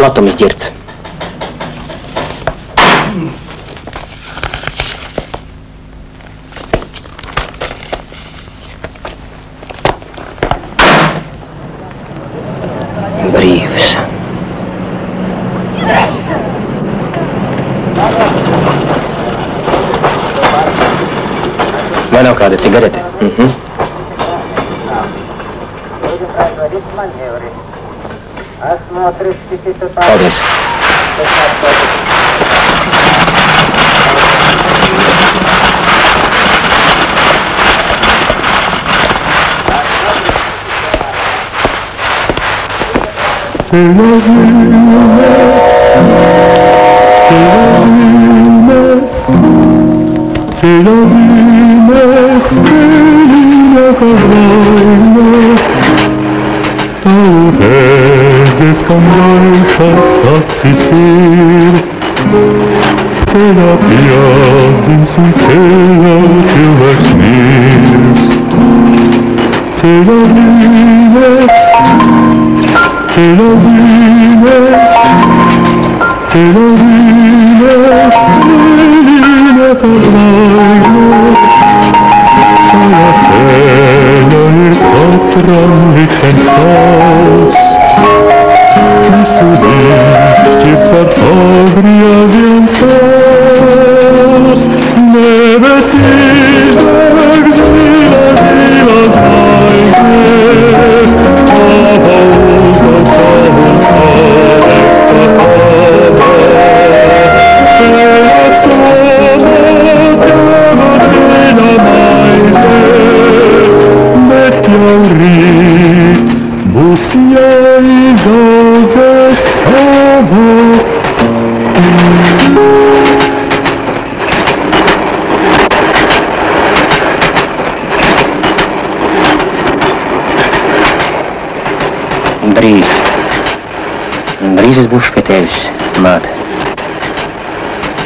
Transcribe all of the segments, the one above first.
Platums ģirds. Brīvs. Vai nav kāda cigarete? Paldies. Redzes, kam gaišas acis ir, ceļā piedzims un ceļā cilvēks mirst. Ceļā zīmes, ceļā zīmes, ceļā zīmes, ceļina kā zvaigzne. Šajā ceļā ir katram liktenis savs, visu viņš par pagrieziens tās. Debesīs deg zila, zila zvaigzne, tava uzdegs tavus sadegs tā pavē. Ceļa sava, tava ceļa maizē, bet jau rīt būs jāizaudzē sava. Drīz es būšu pie tevis, māte.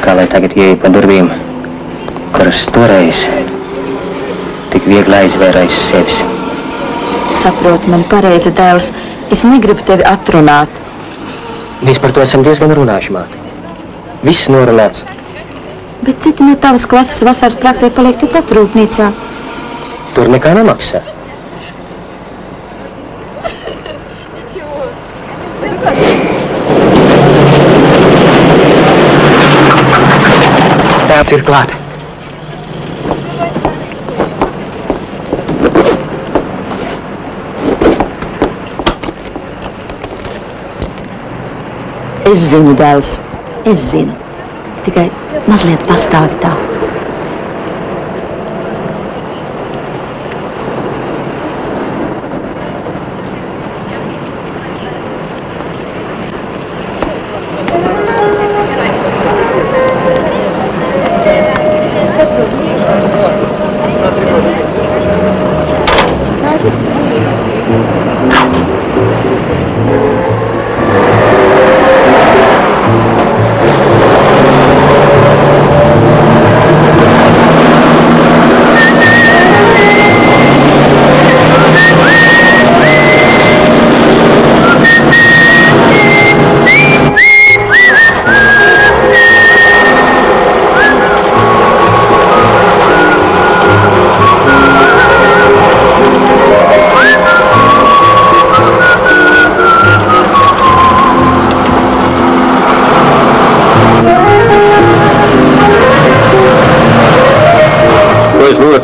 Kā lai tagad ieeju pa durvīm, kuras toreiz tik viegli aizvēra aiz sevis. Saproti man pareizi, Tēvs, es negribu tevi atrunāt. Mēs par to esam diezgan runājuši, māte. Viss norunāts. Bet citi no tavas klases vasaras praksē paliek tepat rūpnīcā. Tur nekā nemaksā. Tēvs ir klāt. Es zinu, dēls, es zinu. Tikai mazliet pastāvi tā.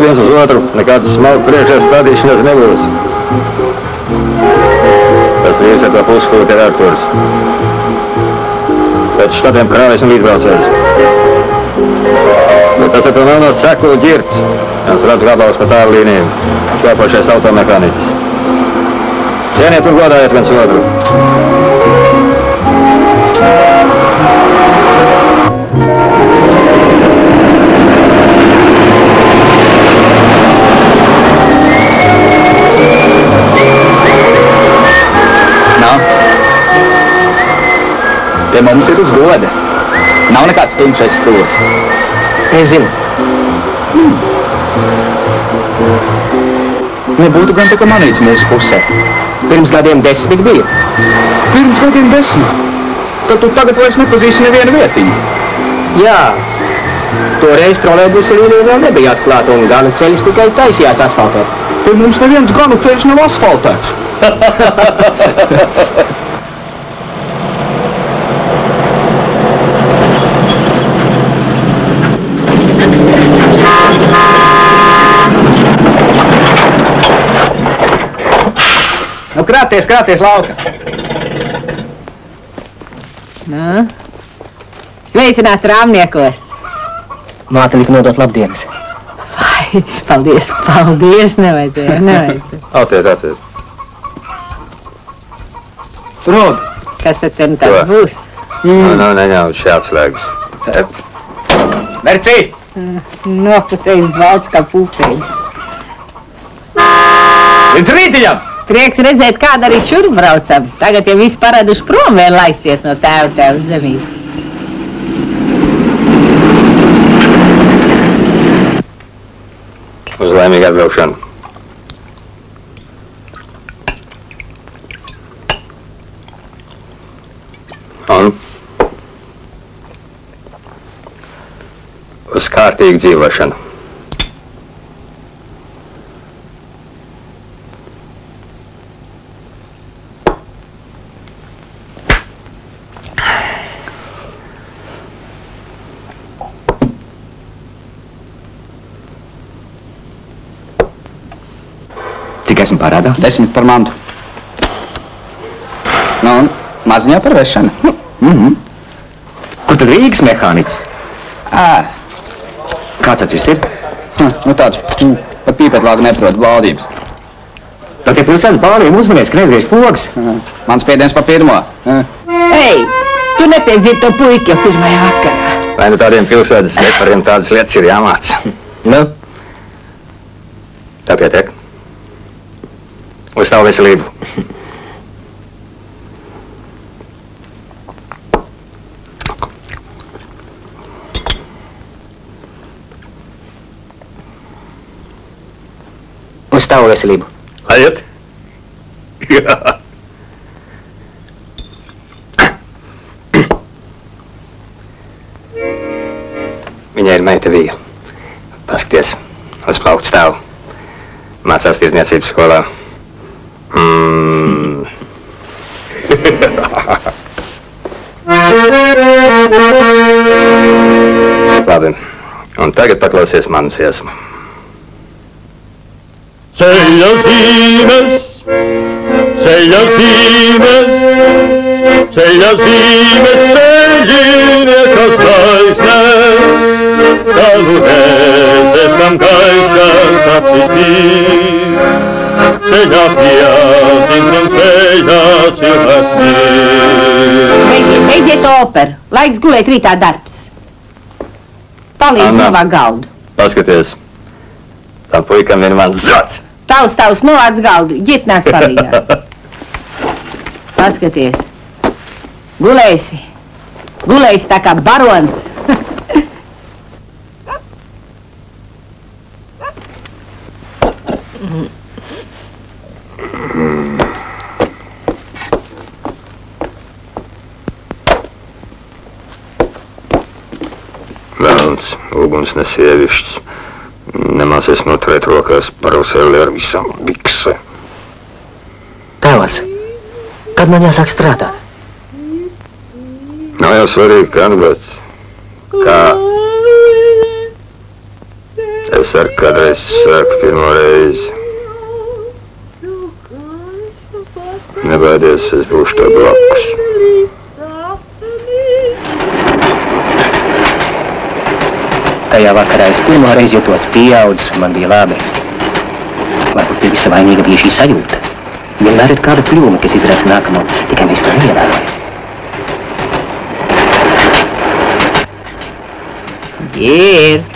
Viens uz otru, nekādas smalku priekšā stādīšanās nebūs. Tas vīrs ar to puskūti ir Arturs. Pēc štatiem krājas un līdzbraucējs. Bet tas ar to nav no cekulu ģirds. Jans radu gabals pa tālu līniju. Kopošais automehāniķis. Cieniet un godājiet viens otru. Pie mums ir uz goda. Nav nekāds tumšais stūrs. Es zinu. Nebūtu gan tikai manīts mūsu pusē. Pirms gadiem 10 bija. Pirms gadiem 10? ka tu tagad vairs nepazīsti nevienu vietiņu. Jā. Toreiz trolejbusa līnija vēl nebija atklāta un ganu ceļus tikai taisījās asfaltot. Te mums neviens ganu ceļš nav asfaltēts. Nu, krāties lauka. Nu, sveicināt rāmniekos. Māte lika nodot labdienas. Vai, paldies, nevajadzēja. Attiet. Rod. Kas tad tāds būs? Neņauts šāpslēgas. Merci! Noputējis balts kā pūpējis. Līdz rītiņam! Prieks redzēt, kāda arī šurp braucam. Tagad jau visi paraduši prom vēl laisties no tēva zemītes. Uz laimīgu atbraukšanu. Un uz kārtīgu dzīvošanu. Cik esmu parādā? 10 par mantu. Nu, un maziņā par vešanu. Kur tad Rīgas mehāniķis? Kāds atšķirs ir? Nu tāds, pat pīpētlāgu neprot valdības. Tad tie pilsētas bāliem uzmanies, ka neizgājis pogas. Mans spiediens pa pirmo. Ei, tu nepiedzīvi to puiku jau pirmajā vakarā. Vai nu tādiem pilsētas nepariem tādas lietas ir jāmāca? Nu? Tā pietiek. Uz tavu veselību. Uz tavu veselību. Lai iet? Jā. Viņai ir meita Vija. Paskaties, uz plauktu stāvu. Mācās tirdzniecības skolā. Labi, un tagad paklausies manas iesmu. Ceļas zīmes, ceļiniekas taisnes, tavu dēses, kam gaišas apsistīt, ceļā pieaudzins un ceļā cilvēks mīl. Beidziet operu, laiks gulēt rītā darbs. Palīdz novāk galdu. Paskaties, tam puikam ir mans zots. Tavs, novāc galdu, ģitnāc palīgā. Paskaties, gulēsi tā kā barons. Velns, uguns nesievišķis. Nemācies noturēt rokās parusēli ar visam bikse. Tēvs, kad man jāsāk strādāt? Nav jau svarīgi, kad, bet kā es ar kādreiz sāku pirmo reizi. Nebaidies, es būšu tev blakus. Tajā vakarā es pirmo reizi jutos pieaudzis un man bija labi. Varbūt pie visa vainīga bija šī sajūta. Vienmēr ir kāda kļūme, kas izraisa nākamo, tikai mēs to neievērojam. Ģirt,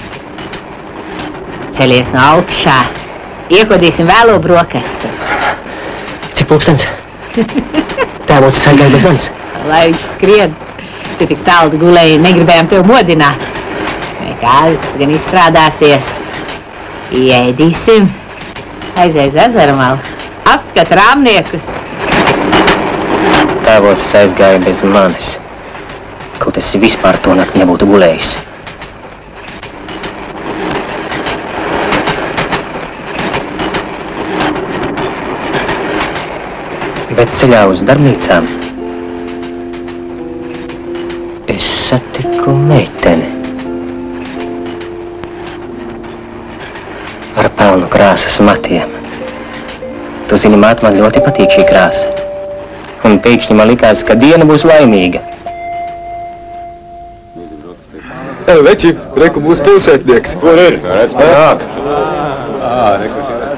celies no augšā, iekodīsim vēlo brokastu. Cik pulkstens? Tēvocis aizgāja bez manis. Lai viņš skrien, tu tik saldi gulēji, negribējām tev modināt. Nekās, gan izstrādāsies. Ieēdīsim, aizies ezermalu, apskat rāmniekus. Tēvocis aizgāja bez manis. Kaut es vispār to nakti nebūtu gulējis. Bet ceļā uz darbnīcām es satiku meiteni ar pelnu krāsas matiem. Tu zini, māt, man ļoti patīk šī krāsa. Un pēkšņi man likās, ka diena būs laimīga. Veči, reku mūsu pilsētnieks. Kur ir? Nāk.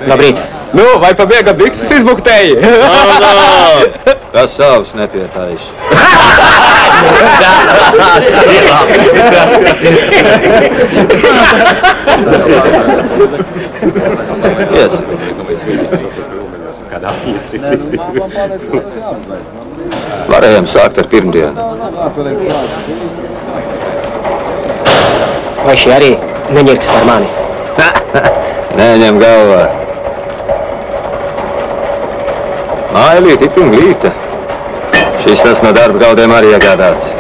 Labrīt. Nu, vai pabiega bikses izbuktēji? Kas savs nepietājas? Yes. Varējām sākt ar pirmdienu. Vai šī arī neņirks par mani? Neņem galvā. Mājlīt, ik un glīta. Šis tas no darba galdiem arī iegādāts.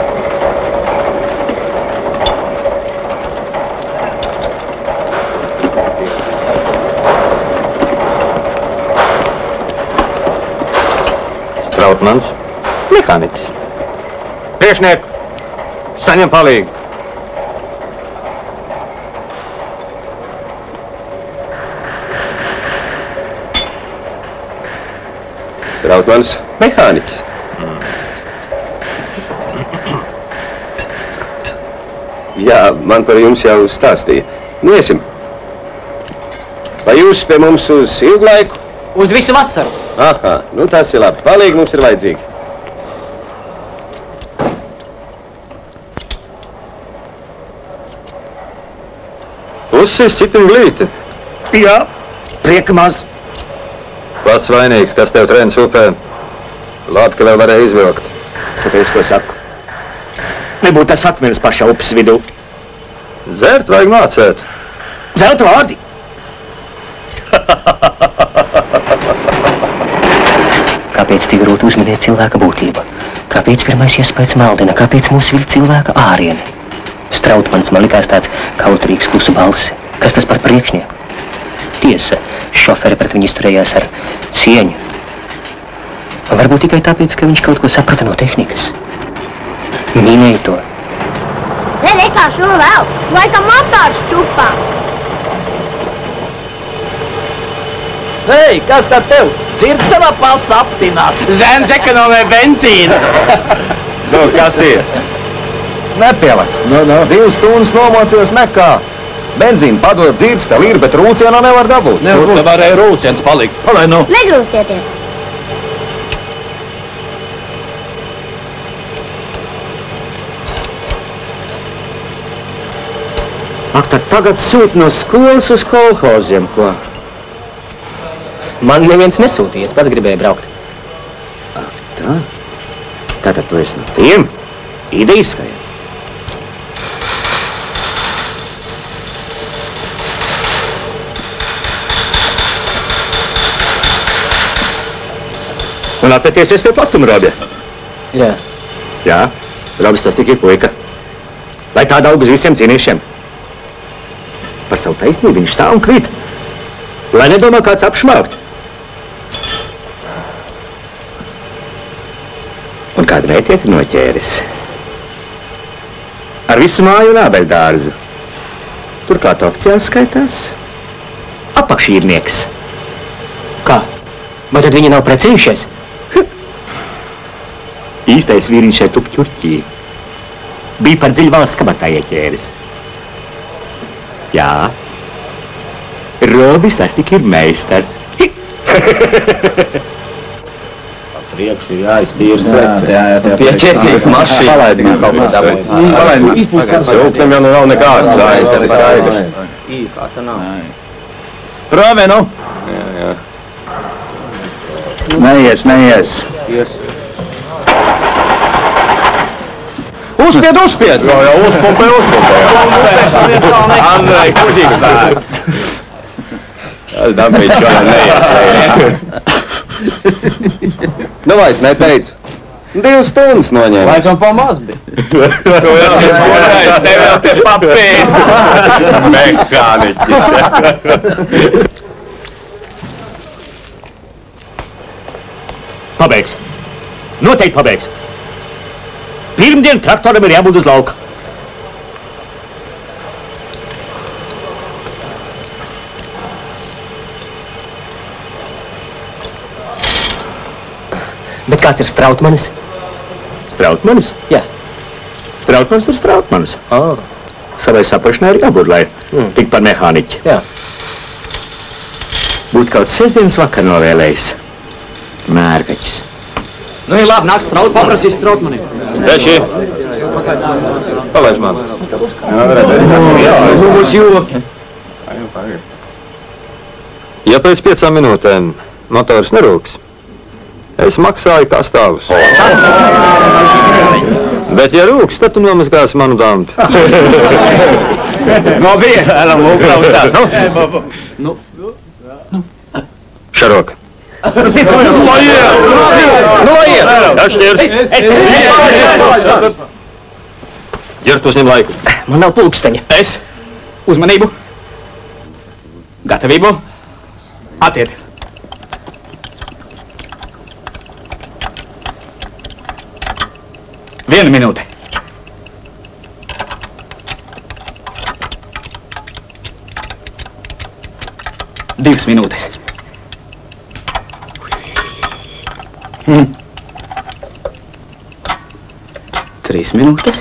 Strautmans, mehāniķis. Priekšnieku, saņem palīgu. Strautmans, mehāniķis. Jā, man par jums jau stāstīja. Nu, iesim. Vai jūs pie mums uz ilgu laiku? Uz visu vasaru. Aha, nu tas ir labi. Palīgi mums ir vajadzīgi. Uzsis citu un glīti. Jā, prieka maz. Pats vainīgs, kas tev trenis upē. Labi, ka vēl varēja izvilkt. Tāpēc, ko saku? Nebūtu tas akmenis pašā upes vidū. Dzert vajag mācēt. Zelta vārdi. Kāpēc tik grūti uzminēt cilvēka būtību? Kāpēc pirmais iespējas maldina? Kāpēc mūs vil cilvēka ārieni? Strautmans man likās tāds kautrīgs klusu balsi. Kas tas par priekšnieku? Tiesa, šoferi pret viņu izturējās ar cieņu. Varbūt tikai tāpēc, ka viņš kaut ko saprata no tehnikas. Mīnēja to. Nekā šo vēl, laikam motārs čupā. Hei, kas tad tev? Dzirkstelā pals aptinās. Zēns ekonomē benzīnu. Nu, kas ir? Nepielec. 2 stundas nomocījos Mekā. Benzīnu padod dzirksteli ir, bet rūcienā nevar dabūt. Tur te varēja rūciens palikt. Palai nu. Negrūstieties. Ak, tad tagad sūt no skolas uz kolhoziem, ko? Man neviens nesūtīja, es pats gribēju braukt. Ak, tā? Tātad tu esi no tiem idejiskajiem? Un apēties pie platuma, Robja? Jā. Jā, Robs tas tik ir puika. Lai tāda aug uz visiem cīniešiem. Par savu taisnību viņš stāv un krīt. Lai nedomā kāds apšmaukt. Un kādu meitieti noķēris. Ar visu māju un ābeļdārzu. Turklāt oficiāls skaitās apakšīrnieks. Kā? Vai tad viņi nav precījušies? Īstais vīriņš šeit upķurķī. Bija par dziļu valsts kabatā ieķēris. Jā. Robis tas tik ir meistars. Priekš ir jāiztīra svece. Jā. Pieķēsīs mašīnu. Palaidi kaut ko dabūt. Sūknim jau nav nekāds zājas, tas ir skaidrs. Kā tā nav? Prāvē, nu? Neies. Uzspied! Jā, uzpumpē. Andrej, kuģīgs tā. Tas dabīts, kā neies. Nu, vairs neteicu. 2 stundas noņēma. Laikam pamaz bija. To jau es tev vēl te papēju. Mehāniķis. Pabeigs. Noteikti pabeigs. Pirmdien traktoram ir jābūt uz lauka. Bet kāds ir Strautmanis? Strautmanis? Jā. Strautmanis ir Strautmanis. Savai saprašanai ir jābūt, lai tik par mehāniķi. Jā. Būtu kaut sestdienas vakar novēlējis. Mērkaķis. Nu, ir labi, nāks Straut, paprasīs Strautmanim. Teši! Palaiž man. Nu, būs joki. Ja pēc 5 minūtēm motors nerūks, es maksāju kā stāvus. Bet, ja rūks, tad tu nomazgāsi manu dambu. No vies! Klaustās, nu? Šarok. Noiet! Dažķirs! Ģert, uzņem laiku. Man nav pulksteņa. Es. Uzmanību. Gatavību. Attiet. Viena minūte. Divas minūtes. 3 minūtes.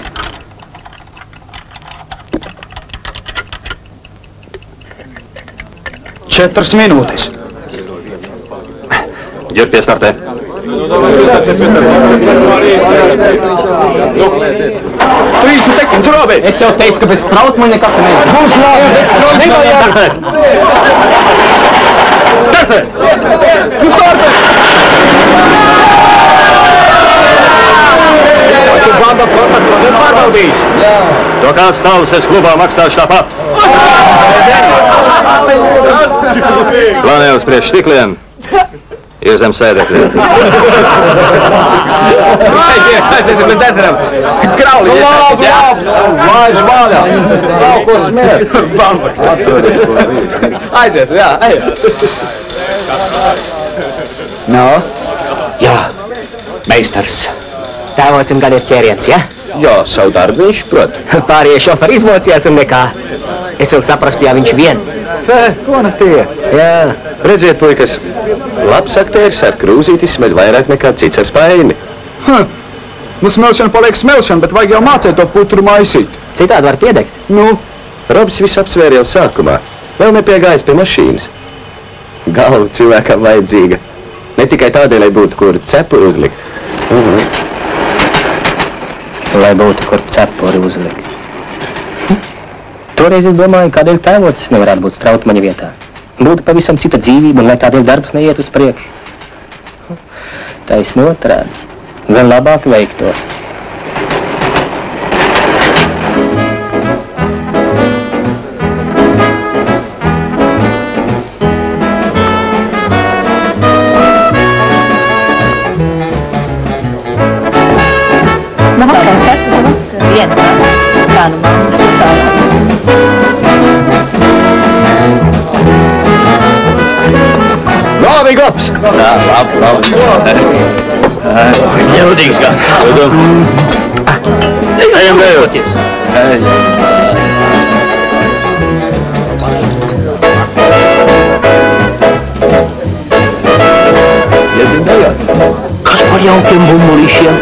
4 minūtes. Ģert, piestartē. 30 sekundes, Robi! Es jau teicu, ka bez Strautmaņa nekas te nevar. Būs labi, bez Strautmaņa. Startē! Nu, startē! Tu bamba protekts, es pārbaudījis. To kāds stāvus es klubā maksāšu tāpat. Planē uz priekš stikliem. Ir zem sēdekļiem. Aizies līdz ezeram. Krauli. Labi. Vairs vaļā. Nav ko smēt. Bambaks. Aizies, jā, ej. No? Jā, meistars. Tēvocim gan ir ķēriens, ja? Jā, savu darbu viņš prot. Pārējie šoferi izmocījās un nekā. Es vēl saprastu, ja viņš vien. Ko ne tie? Jā. Redziet, puikas, labs aktieris ar krūzīti smeļ vairāk nekā cits ar spēļi. Nu, smelšana paliek smelšana, bet vajag jau mācēt to putru maisīt. Citādi var piedegt. Nu, Robs visu apsvēra jau sākumā. Vēl nepiegājis pie mašīnas. Galva cilvēkam vajadzīga. Ne tikai tādēļ, lai būtu kur cepuri uzlikt. Lai būtu kur cepuri uzlikt. Toreiz es domāju, kādēļ tēvocis nevarētu būt Strautmaņa vietā. Būtu pavisam cita dzīvība un lai tādēļ darbs neiet uz priekšu. Taisn otrādi. Gan labāk veiktos. Vakar. Viena. Tā nu mammas un tā. Labi, glabs! Labi. Ģeldīgs gāds. Ejam dejoties. Iesim dejot. Kas par jaukiem bumbulīšiem?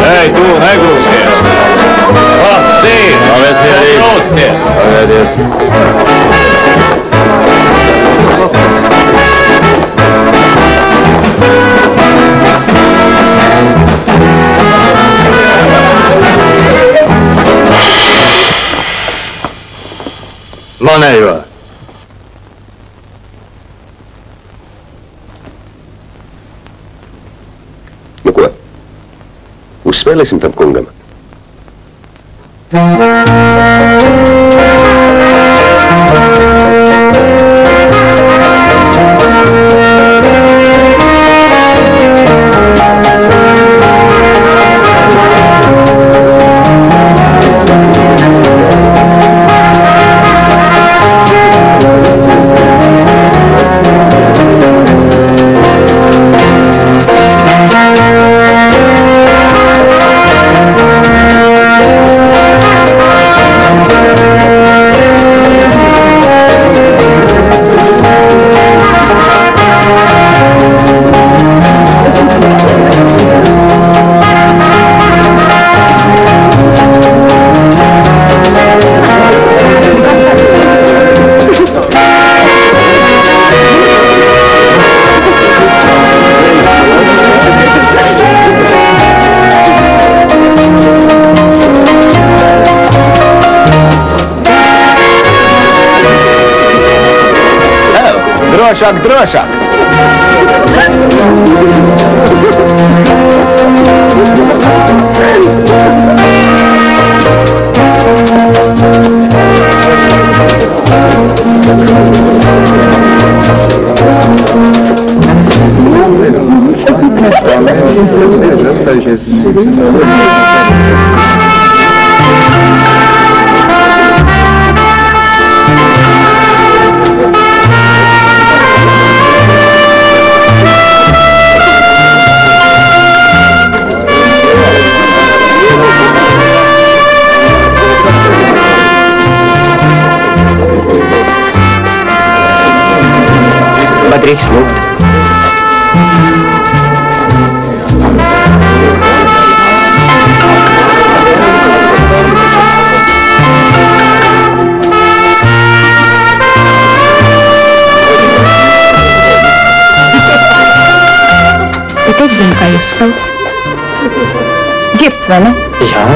Ei, tu negūsties! Pasīd! Negūsties! Pagaidiet. Manējā! Nu ko? Uzspēlēsim tam kungam. Drošāk, drošāk! Drīkst lūgt. Bet es zinu, kā jūs sauc. Ģirds, vai ne? Jā.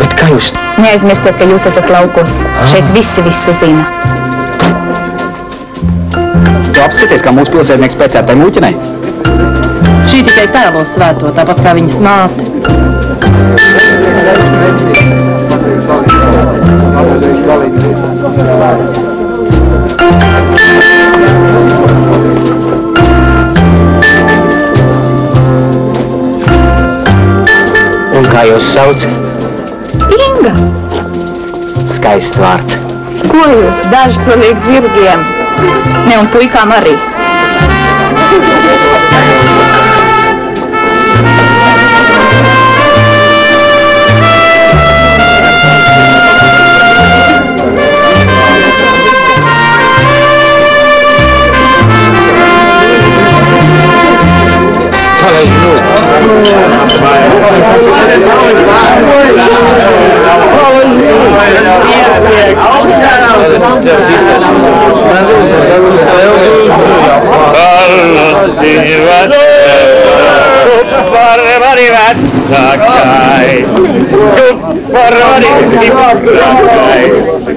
Bet kā jūs... Neaizmirstiet, ka jūs esat laukos. Šeit visi visu zina. Tu apskaties, kā mūsu pilsētnieks pēcētai muļķinai? Šī tikai tēlo svēto, tāpat kā viņas māte. Un kā jūs sauc? Inga! Skaists vārds. Ko jūs? Daži to liek zirgiem. Ne, un puikām arī.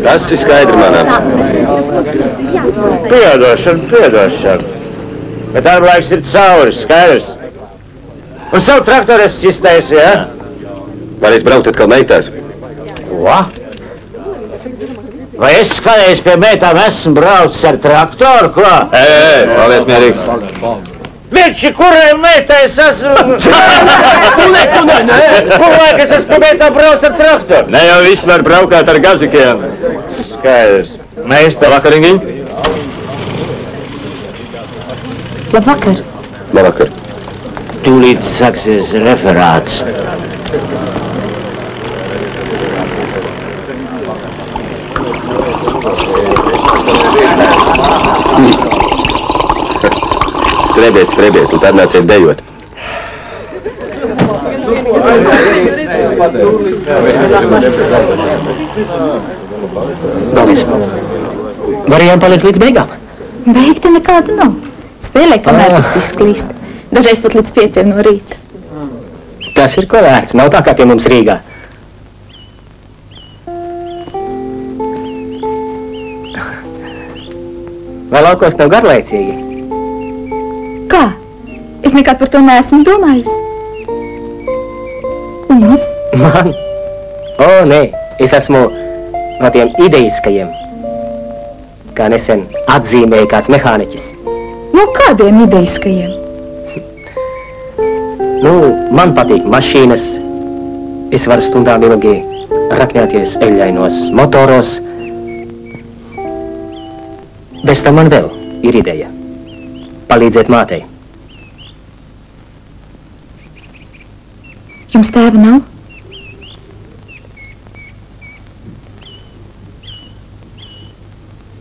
Tas ir skaidri manām. Piedošana. Bet darba laiks ir cauris, skaidrs. Un savu traktoru esi cistējis, jā? Varēs braukt atkal meitās. Ko? Vai es skanējis pie meitām esmu braucis ar traktoru, ko? Paliec mierīgi. Viņš ir kurai meitai es esmu... Kur laik es esmu pie meitām braucis ar traktoru? Ne jau viss var braukāt ar gazikiem. Skaidrs. Meista. Labvakariņi. Labvakar. Labvakar. Tūlīt sāksies referāts. Strebiet, un tad nāciet dejot. Paldies. Varējām palikt līdz beigām? Beigta nekāda nav. Spēlē, kamēr viss izklīst. Dažreiz pat līdz 5 no rīta. Tas ir ko vērts. Nav tā kā pie mums Rīgā. Vai laukos nav garlaicīgi? Kā? Es nekad par to neesmu domājusi. Un jums? Man? O, nē. Es esmu no tiem ideiskajiem. Kā nesen atzīmēja kāds mehāniķis. No kādiem ideiskajiem? Man patīk mašīnas. Es varu stundām ilgi rakņāties eļļainos motoros. Bez tam man vēl ir ideja. Palīdzēt mātei. Jums tēva nav?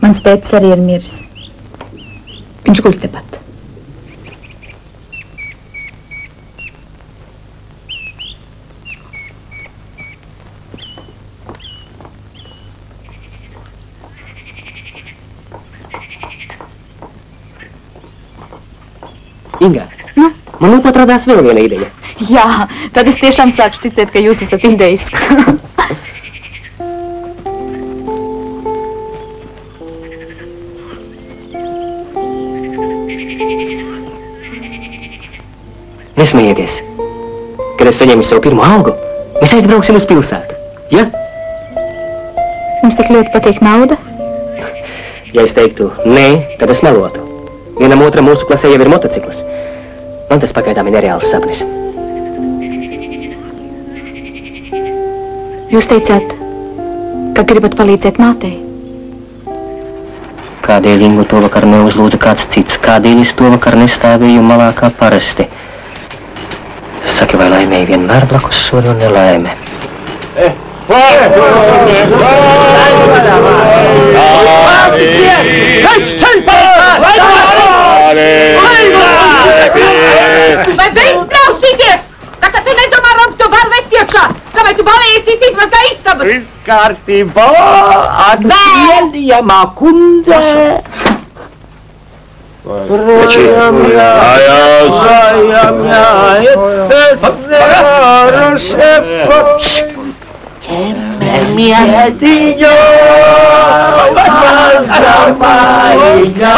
Mans tētis arī ir miris. Viņš guļ tepat. Inga, man nu pat radās vēl viena ideja. Jā, tad es tiešām sākšu ticēt, ka jūs esat ideisks. Nesmējieties. Kad es saņēmu savu pirmo algu, mēs aizbrauksim uz pilsētu. Ja? Jums tik ļoti patīk nauda? Ja es teiktu nē, tad es melotu. Vienam otram mūsu klasē jau ir motociklis. Man tas pagaidām ir nereāls sapnis. Jūs teicāt, ka gribat palīdzēt mātei. Kādēļ Ingu to vakar neuzlūdza kāds cits? Kādēļ es to vakar nestāvēju malā kā parasti? Saki, vai laimēji vienmēr blakus soļi un nelaime? Vai beidz plausīties? Tā kā tu nedomā, Robs, to var vest iekšā. Kāpēc tu balējies izmazgā istabas? Viss kārtībā, atcienījamā kundze. Miestiņo, maza maiņa,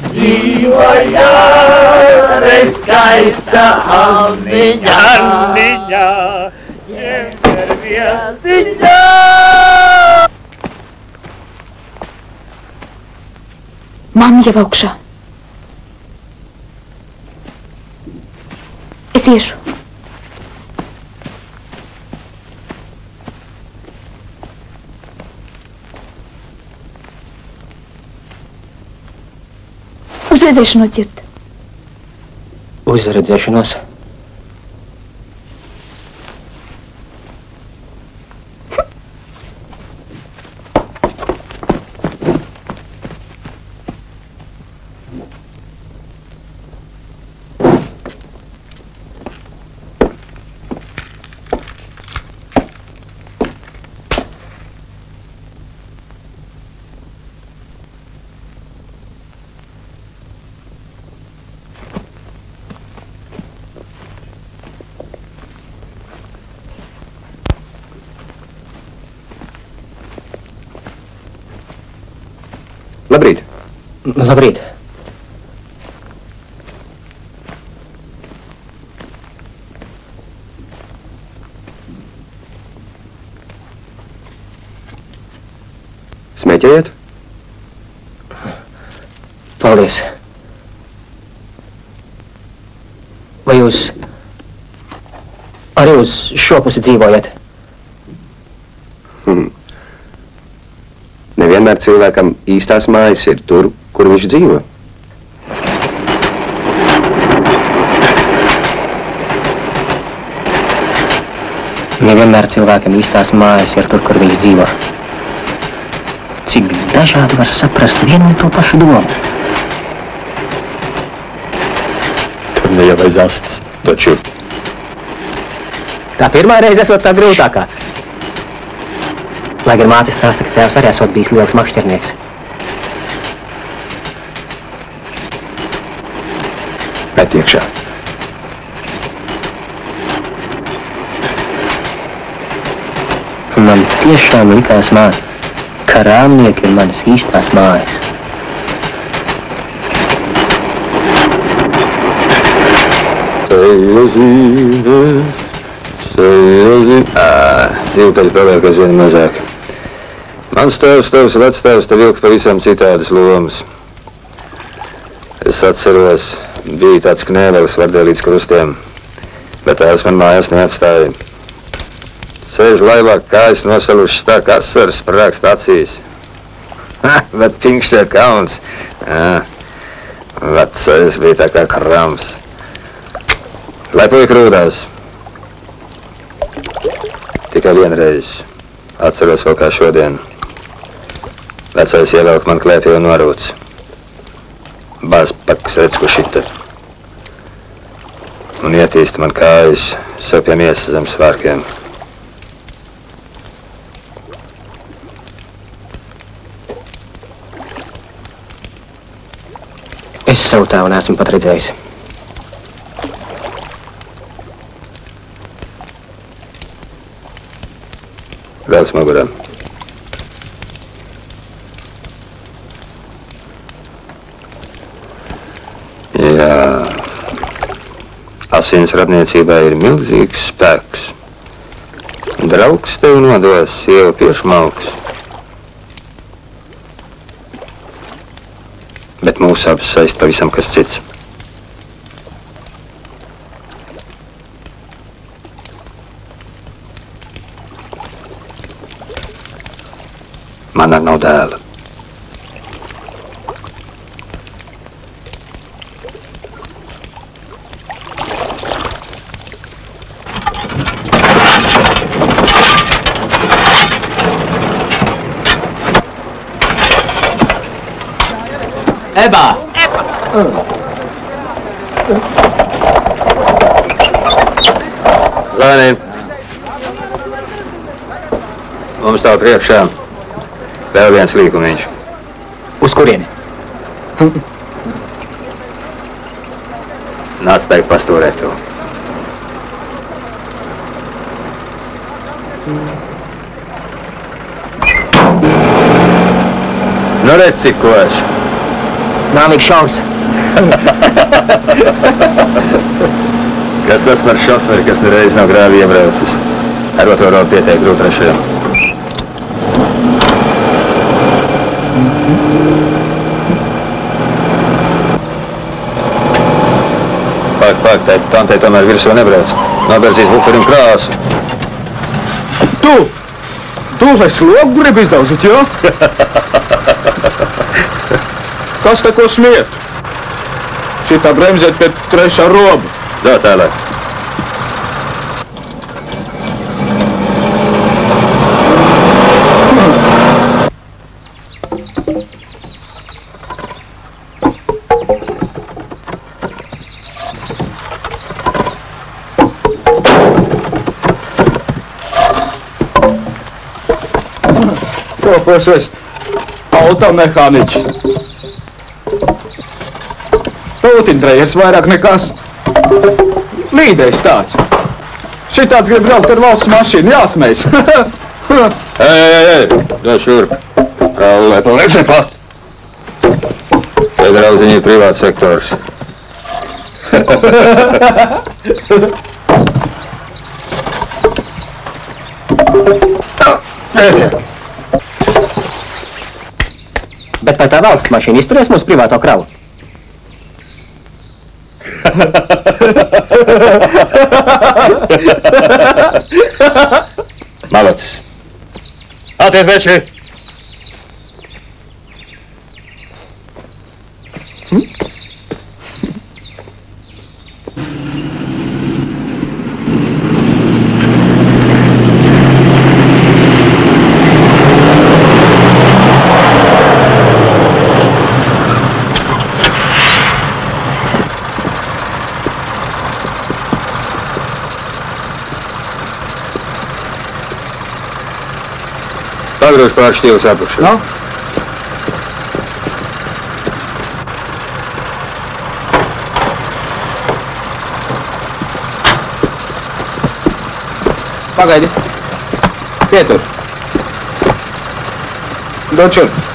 dzīvoja skaista Anniņa. Anniņa, ņem miestiņo. Mamma jau augšā. Es iešu. Uz redzēšanos, Dzird. Uz redzēšanos. Labrīt. Labrīt. Smēķējiet? Paldies. Vai jūs arī uz šo pusi dzīvojat? Nevienmēr cilvēkam īstās mājas ir tur, kur viņš dzīvo. Nevienmēr cilvēkam īstās mājas ir tur, kur viņš dzīvo. Cik dažādi var saprast vienu un to pašu domu. Tur ne jau aiz astes, taču. Tā pirmā reize esot tā grūtākā. Lai gan māte stāsta, ka tēvs arī esot bijis liels makšķernieks. Pēt iekšā. Man tiešām likās, māte, ka rāmnieki ir manas īstās mājas. Dzīvtaļi paliek aizvien mazāk. Mans tēvs, vectēvs te vilka pavisam citādas lomas. Es atceros, bija tāds knēvelis vardēlīts krustiem, bet tēvs man mājās neatstāja. Sēž laivā, kājas nosalušas tā, kā asaras sprākst acīs. Bet pinkšķēt kauns. Vecais bija tā kā krams. Lepoja krūdās. Tikai vienreiz. Atceros vēl kā šodien. Vecais ievelk man klēpī un norūc. Bāzpaks, redz, ko šita. Un ietīst man kājas sopja miesa zem svārkiem. Es savu tēvu neesmu pat redzējis. Vēl smagurā. Jā. Asins radniecībā ir milzīgs spēks. Draugs tev nodos, sieva piešmauks. Bet mūsu abas saist pavisam kas cits. Man nav dēla. Eba! Zvanī. Mums tā priekšā vēl viens līkumiņš. Uz kurieni? Nāc teikt pastūrēt to. Nu redz, cik koši. Nāvīgs šaurs. Kas tas par šoferi, kas nereiz nav grāvi iebraucis? Ar otro robu pieteikt grūt trešajam. Pāk, tantei tomēr virsū nebrauc. Noberzīs buferim krāsu. Tu vai slogu gribi izdaudzīt, jo? Kas te ko smiet? Šitā bremzēt pie trešā roba. Dā tālāk. Es automehāniķis. Pūtiņdrejers vairāk nekas. Līdējs tāds. Šitāds grib braukt ar valsts mašīnu, jāsmējas. Ei, no šurp. Rallē, paliek tepat. Te draudziņi ir privāts sektors. Bet vai tā valsts mašīna izturēs mūsu privāto kravu? Malacis. Attiet veči! Pagrūž pār šķīvus apakšā. No? Pagaidi. Pietur. Dod šurp.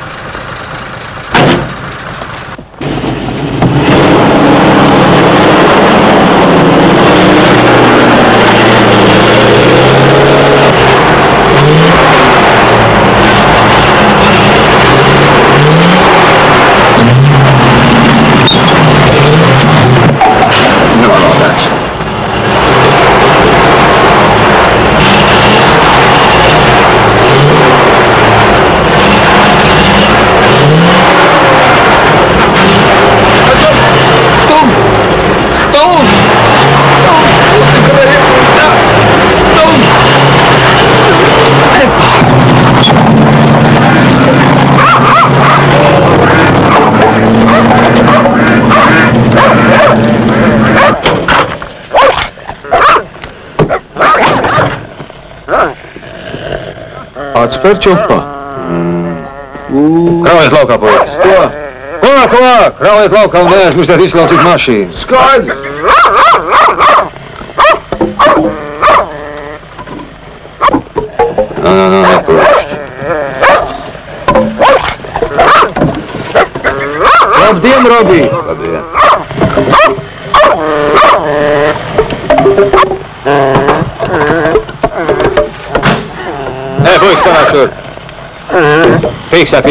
Atspēr čupā. Kraujiet laukā, puikas. Ko? Ko? Kraujiet laukā un neaizmirstiet izslaucīt mašīnu. Skaidrs. Nepūšķi. Labdien, Robī! Labdien. šur. Fiksā,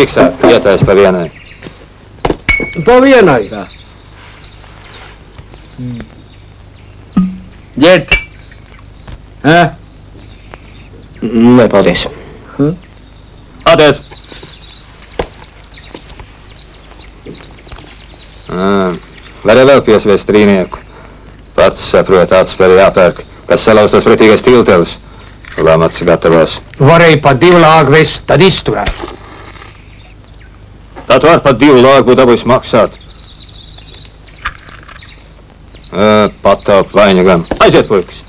ietais pa vienai. Pa vienai? Jā. Ģēt. Nē, paldies. Attiec. Varēja vēl piesviest strīnieku. Pats saprot, atspēri jāpērk, kas salauztos pretīgais tiltevs. Lamats gatavos. Varēja pa 2 lāgu vest, tad izturēt. Tad var pat 2 lāgu būt dabūjis maksāt. Pataup vainagam. Aiziet, puikas.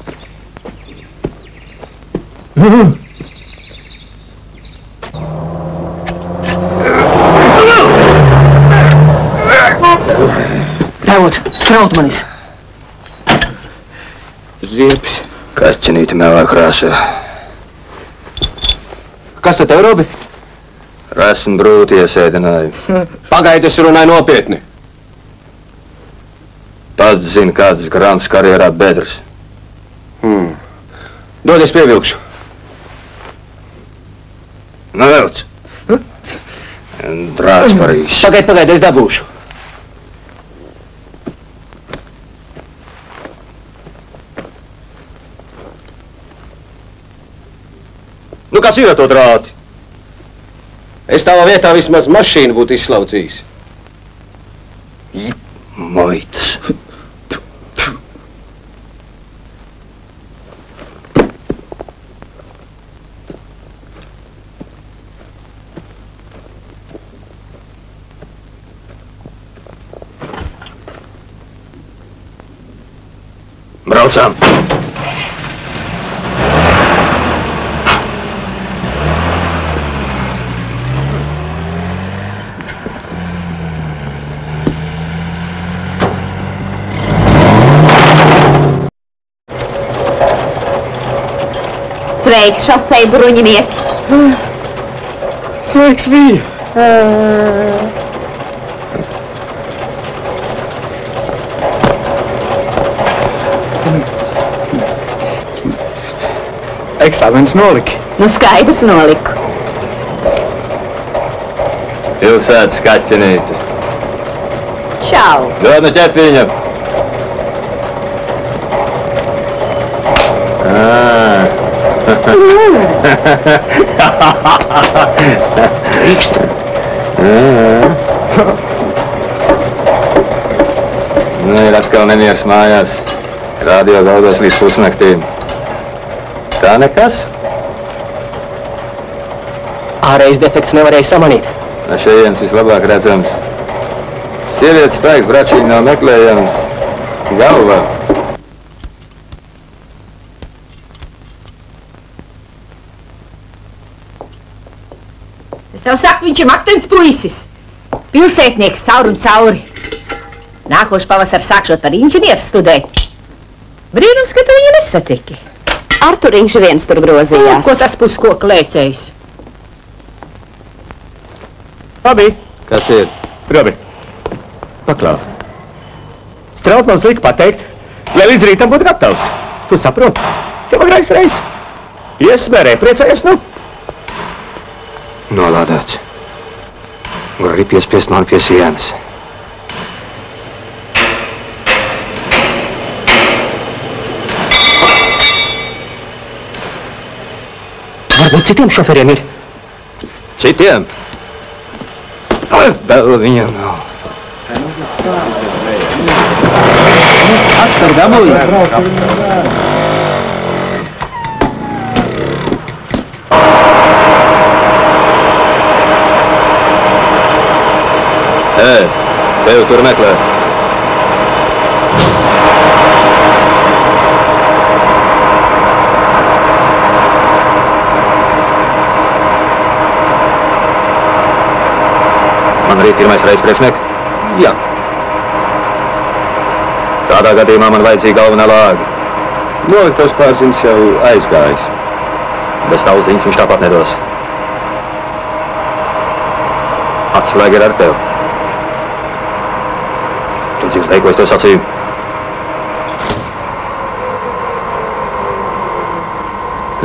Tēvots, straut manis. Ziepis. Kaķenīti melā krāsā. Kas te tev, Robi? Esmu brūti iesēdināju. Pagaidi, es runāju nopietni. Pats zina, kādas grāmatas karjerā bedres. Dodies pievilkšu. Nu, velc. Drāts Parīs. Pagaidi, es dabūšu. Nu, kas ir ar to drāti? Es tavā vietā vismaz mašīnu būtu izslaucījis. Moitas. Braucām. Sveiki, šoseja bruņinieki! Sveiks, Vija! Eksāmenis noliki. Nu, skaidrs noliku. Pilsētas kaķenīti. Čau! Dod nu ķepiņam. Rīkst. Nu, ir atkal nemieris mājās. Radio galdos līdz pusnaktīm. Tā nekas? Ārējais defekts nevarēja samanīt. No šejienes vislabāk redzams. Sievietes spēks bračīgi nav meklējams. Galvā. Tev saku, viņš ir maktens puisis. Pilsētnieks caur un cauri. Nākošu pavasaru sākšot par inženieru studēt. Brīnums, ka tu viņu nesatiki. Arturiņš viens tur grozījās. Ko tas puskoka lēcējs? Labi. Kas ir? Robi, paklau. Strautmans lika pateikt, lai līdz rītam būtu gatavs. Tu saproti? Tev agrais reiz. Iesmērē, priecājies, nu? Nolādēts. Var arī piespiest mani pie sienas. Varbūt citiem šoferiem ir. Citiem? Vēl viņam nav. Atspēr dabūja. Tevi tur meklē. Man arī pirmais reizes priekšniek? Jā. Tādā gadījumā man vajadzīga galvenā lāga. Noliktos pārziņas jau aizgājis. Bez tavu ziņas viņš tāpat nedos. Atslēga ir ar tevi. Tu dzirdi, ko es tev sacīju?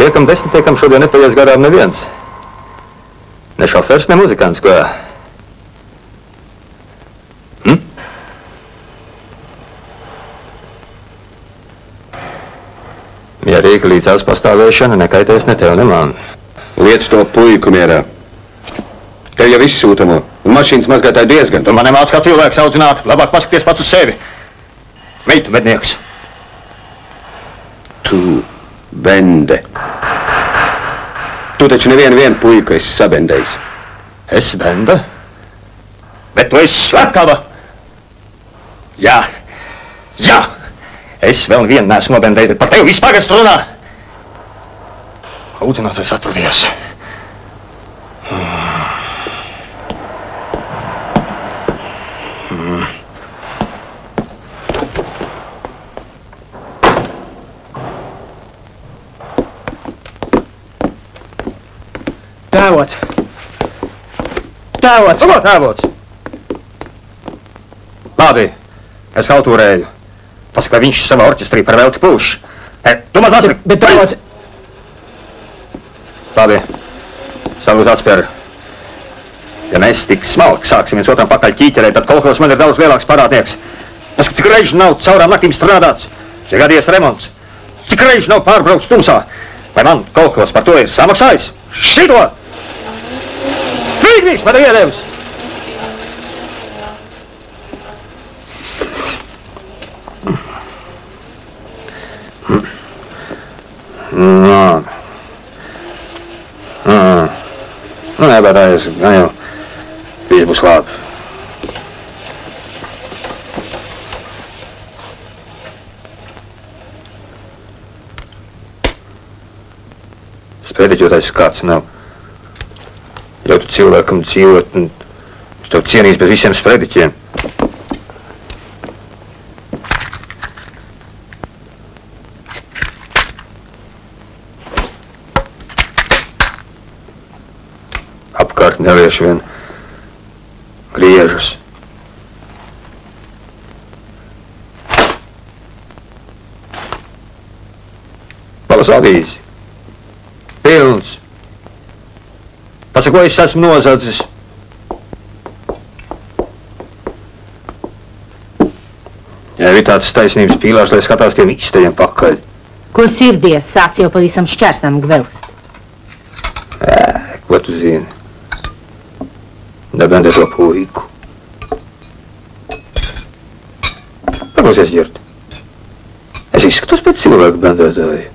Liekam, desmitiekam šodien nepaies garām neviens. Ne šofers, ne muzikants, ko? Ja rīka līdzās pastāvēšana nekaitēs ne tev, ne man. Liec to puiku mierā. Tev jau izsūtamo, un mašīnas mazgātāji diezgan. Tu man nemāc kā cilvēks audzināt, labāk paskaties pats uz sevi. Meitu mednieks. Tu, bende. Tu taču nevienu puiku esi sabendējis. Es benda? Bet tu esi slepkava. Jā, jā. Es vēl vienu neesmu nobendējis, bet par tevi viss pagastu runā. Audzinātais atradies. Tēvots! Tēvots! Ko tēvots? Labi, es hautūrēju. Pasaka, vai viņš savā orķestrī par velti pūš. Tu man pasaki! Bet tēvots! Labi, salūdz atspēr. Ja mēs tik smalki sāksim viens otram pakaļ ķīķerēt, tad kolhos man ir daudz lielāks parādnieks. Pasaka, cik reiži nav caurām naktīm strādāts, ja gadies remonts. Cik reiži nav pārbraukts tumsā. Vai man kolhos par to ir samaksājis? Šito! Frīdnīgs man ir iedevis! Nu, nebādājies, gan jau viss būs labi. Sprediķotais kāds nav. Jau tu cilvēkam dzīvot, un es tev cienīs bez visiem sprediķiem. Apkārt nelieši vien griežas. Palas avīzi. Pilns. Pasaka, ko es esmu nozadzis? Ja ir tāds taisnības pīlārs, lai skatās tiem ikstējiem pakaļ. Ko sirdies? Sāc jau pavisam šķērsam gvelst. Ko tu zini? Nebendē to puiku. Paklausies, ģirt. Es izskatos pēc cilvēku bendētāju.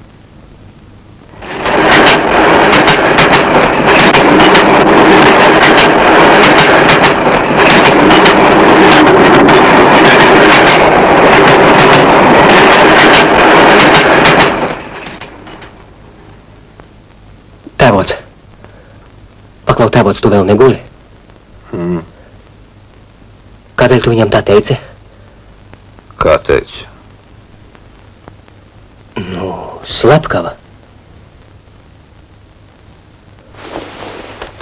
Tēvots. Paklau, tēvots, tu vēl neguli? Kādēļ tu viņam tā teici? Kā teici? Nu, slepkava.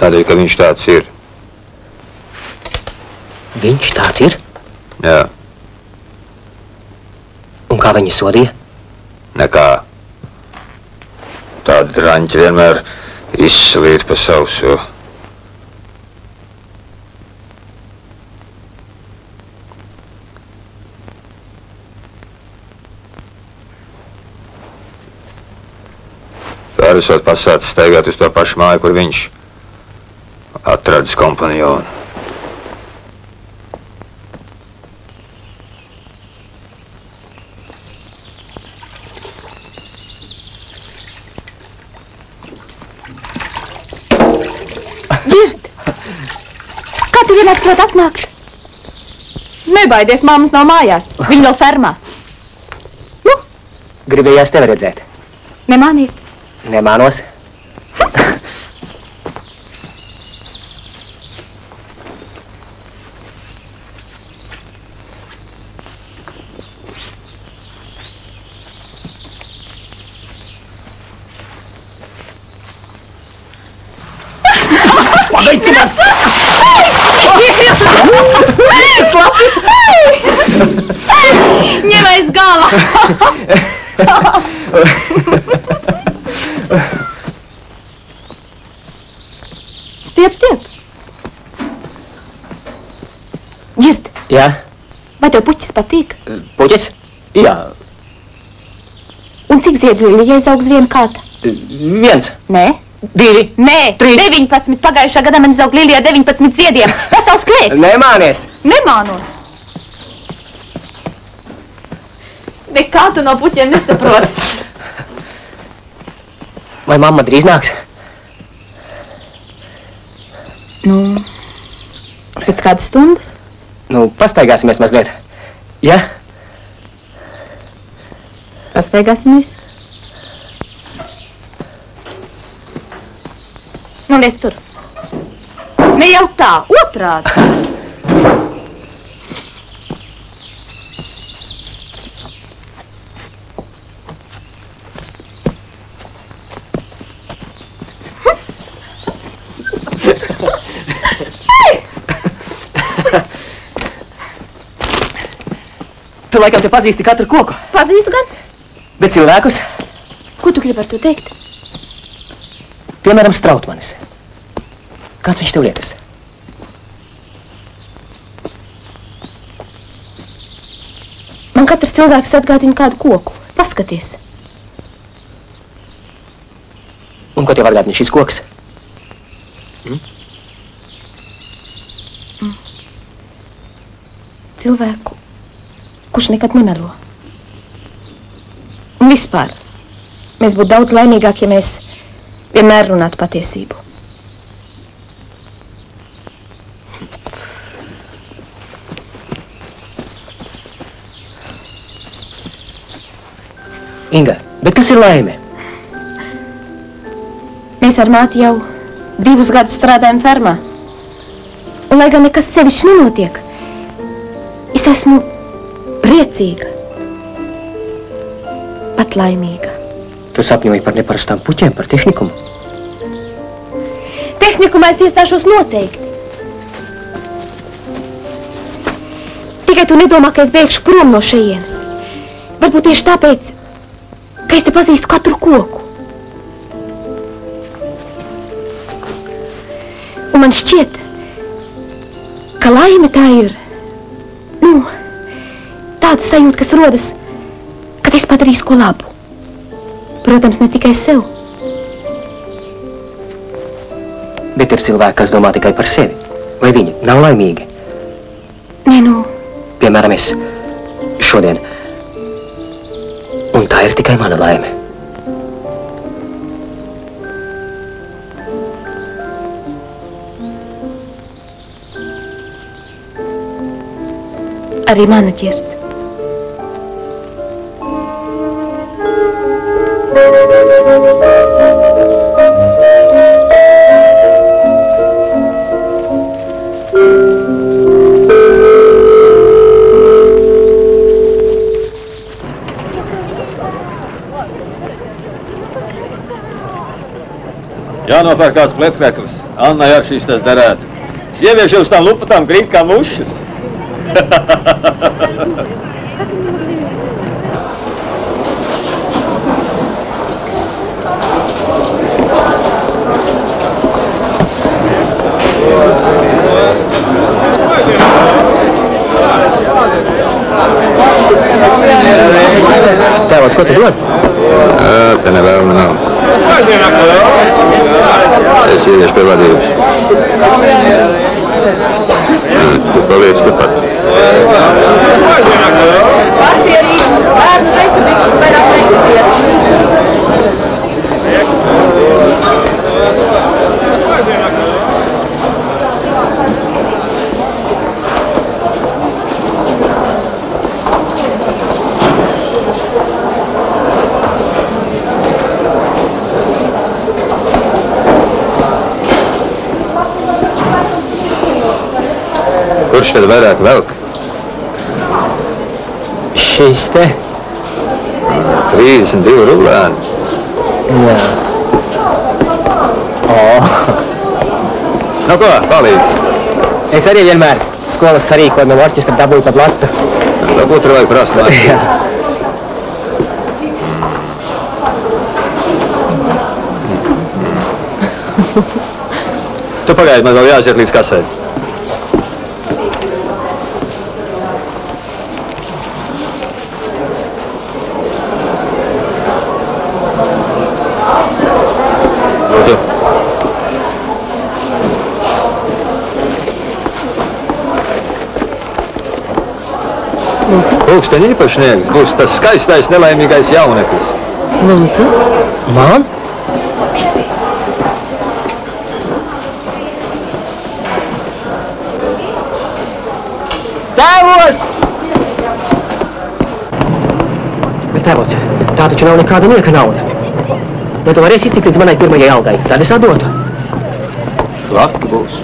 Tādēļ, ka viņš tāds ir. Viņš tāds ir? Jā. Un kā viņi sodīja? Nekā. Tādi draņķi vienmēr izslīd pa sauso. Tā esot pasācis staigāt uz to pašu māju, kur viņš atradis kompanjonu. Ģirt! Kā tu vienāk prāt atnākšu? Nebaidies, mammas nav mājās. Viņa vēl fermā. Nu? Gribējās tevi redzēt. Nemānīs? Nemānos. Pagaidi, tu man! Slapis! Ņem aiz gala! Stiep, stiep! tev puķis patīk? Puķis? Jā. Un cik ziedļu lilijai izaug uz vienu kāta? 1. Nē. 2. Nē. 3. 19. Pagājušā gadā man izaug lilijā 19 ziediem. Pasaules klēt! Nemānies! Nemānos! Bet kā tu no puķiem nesaproti? Vai mamma drīz nāks? Nu, pēc kādas stundas? Nu, pastaigāsimies mazliet. Ja? Pastaigāsimies. Nu, liec tur. Ne jau tā, otrādi. Tu laikam te pazīsti katru koku. Pazīstu gan. Bet cilvēkus? Ko tu gribi ar to teikt? Piemēram, Strautmanis. Kāds viņš tev liekas? Man katrs cilvēks atgādina kādu koku. Paskaties. Un ko tev atgādina šis koks? Cilvēku, kurš nekad nemelo. Un vispār, mēs būtu daudz laimīgāki, ja mēs vienmēr runātu patiesību. Inga, bet kas ir laime? Mēs ar māti jau 2 gadus strādājam fermā. Un, lai gan nekas sevišķi nenotiek, es esmu priecīga, pat laimīga. Tu sapņoji par neparastām puķiem, par tehnikumu? Tehnikumā es iestāšos noteikti. Tikai tu nedomā, ka es bēgšu prom no šejienes. Varbūt tieši tāpēc, ka es te pazīstu katru koku. Un man šķiet, ka laime tā ir, tāda sajūta, kas rodas, kad es padarīšu ko labu. Protams, ne tikai sev. Bet ir cilvēki, kas domā tikai par sevi. Vai viņi nav laimīgi? Nē, Piemēram, es šodien. Un tā ir tikai mana laime. Arī mana ķert. Jānopērk kāds pletkrekls. Annai ar šīs tas derētu. Sievieši uz tām lupatām grib kā mušas. Tēvots, ko tu dod? Te nevēlna nav. Es ieiešu pie vadības. Tu paliec turpat. Pasierī, bērnu reitu biksas vairāk nesatiet. Kurš tad vairāk velk? Šis te? 32 rublāni. Jā. Nu ko, palīdz? Es arī vienmēr skolas sarīkojumu orķestra dabūju pa blatu. Varbūt tur vajag prast mācīt. Tu pagaidi, man vēl jāaiziet līdz kasē. Pulksteņa īpašnieks būs tas skaistais nelaimīgais jauneklis. Lūdzu. Man? Tēvots! Bet tēvots, tā taču nav nekāda nieka nauda. Ja tu varēsi iztikt līdz manai pirmajai algai, tad es atdotu. Laki būs.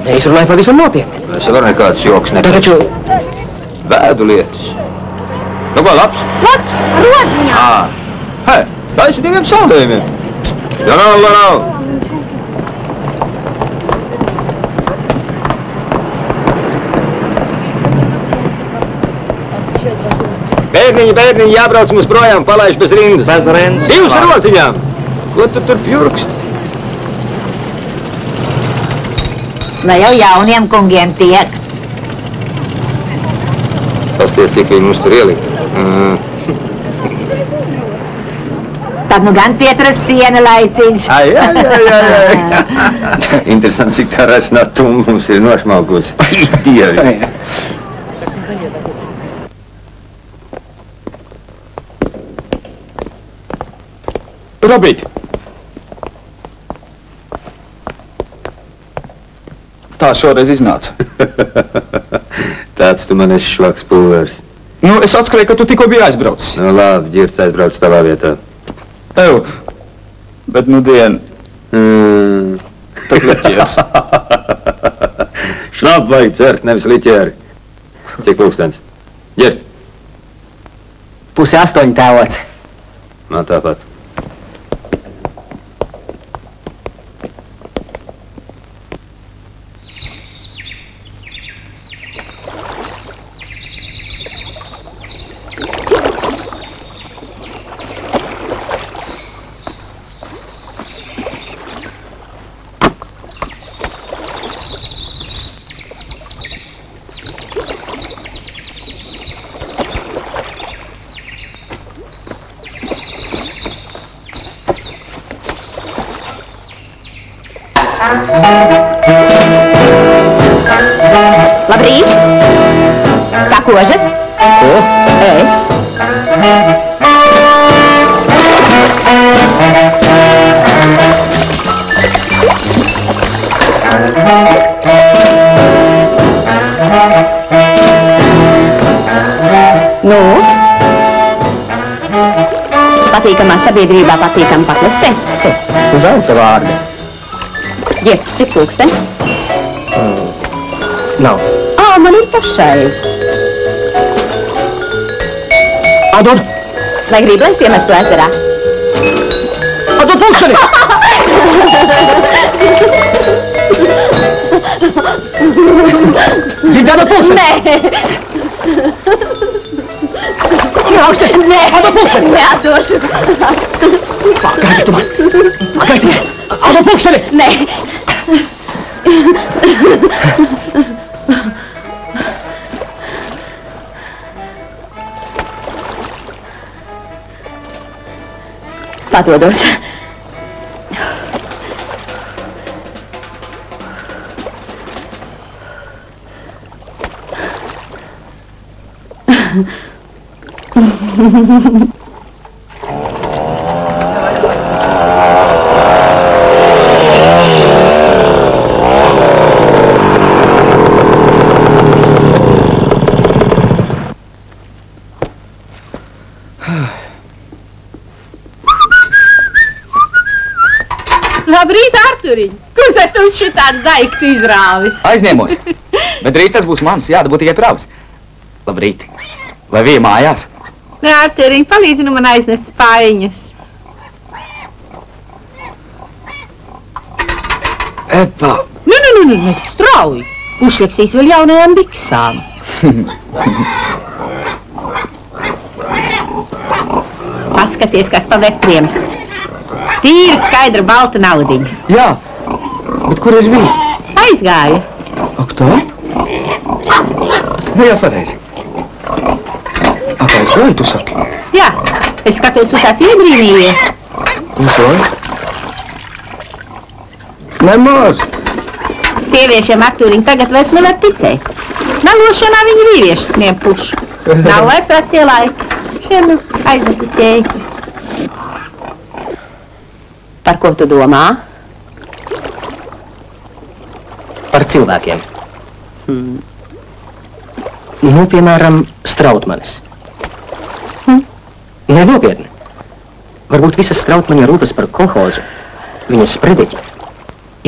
Es runāju pavisam nopietni. Es varu nekādas joks Tā taču... Vēdu lietas. Nu ko, labs? Labs, rodziņā. Hei, taisi 2 saldējumiem. Ja nav. Bērniņi, jābrauc mums projām, palaiž bez rindas. Bez rindas. 2 rodziņām. Ko tu tur pjurkst? Lai jau jauniem kungiem tiek. Pasties, cik viņi mums tur ielikt. Tad nu gan Pietras siena laiciņš. Ai. Interesanti, cik tā rasinā tumba mums ir nošmalkusi. Dievi. Robīt! Tā šoreiz iznāca. Tāds tu man esi švaks pulvers. Nu, es atskrēju, ka tu tikko biji aizbraucis. Nu, labi, Ģirts aizbrauc tavā vietā. Tev, bet nu dien. Tas liķieris. Šnapu vajag cert, nevis liķieri. Cik pulkstens? Ģirt. 7:30, tēvots. Man tāpat. Labrīt! Kā kožas? Ko? Es. Nu? Patīkamā sabiedrībā patīkam paklusē? Zelta vārdi. Ģirt, cik pulkstens? Nav. Man ir pašai. Atdod! Vai gribi, lai es iemetu ezerā? Atdod pulksteni! Gribi atdot pulksteni? Nē! Rausties! Nē! Atdod pulksteni! Neatdošu! Pagaidi tu man! Pagaidi! Atdod pulksteni! Nē! Padodos. Labrīt, Arturiņ! Kur tad tu šitādu daikts izrāvi? Aizņemos. Bet drīz tas būs mans, jādabūt tikai pravas. Labrīt. Vai bija mājās? Nē, Arturiņ, palīdzi nu man aiznest spaiņas. Epa! Nu, strauji. Uzliksīs vēl jaunajām biksām. Paskaties, kas pa vepriem. Tīra, skaidra, balta naudiņa. Jā, bet kur ir viņa? Aizgāja. Ak, tā? Nu, jā, pareizi. Ak, aizgāja, tu saki? Jā, es skatos, tu tāds iebrīnījies. Uz vai? Nemaz. Sieviešiem, Artūriņ, tagad vairs nevar ticēt. Melošanā viņi vīrieši skrien pušu. Nav vairs vecie laiki. Šiem nu aiznes uz ķēķi. Par ko tu domā? Par cilvēkiem. Nu, piemēram, Strautmanis. Nē, nopietni. Varbūt visas Strautmaņa rūpes par kolhozu, viņas sprediķi,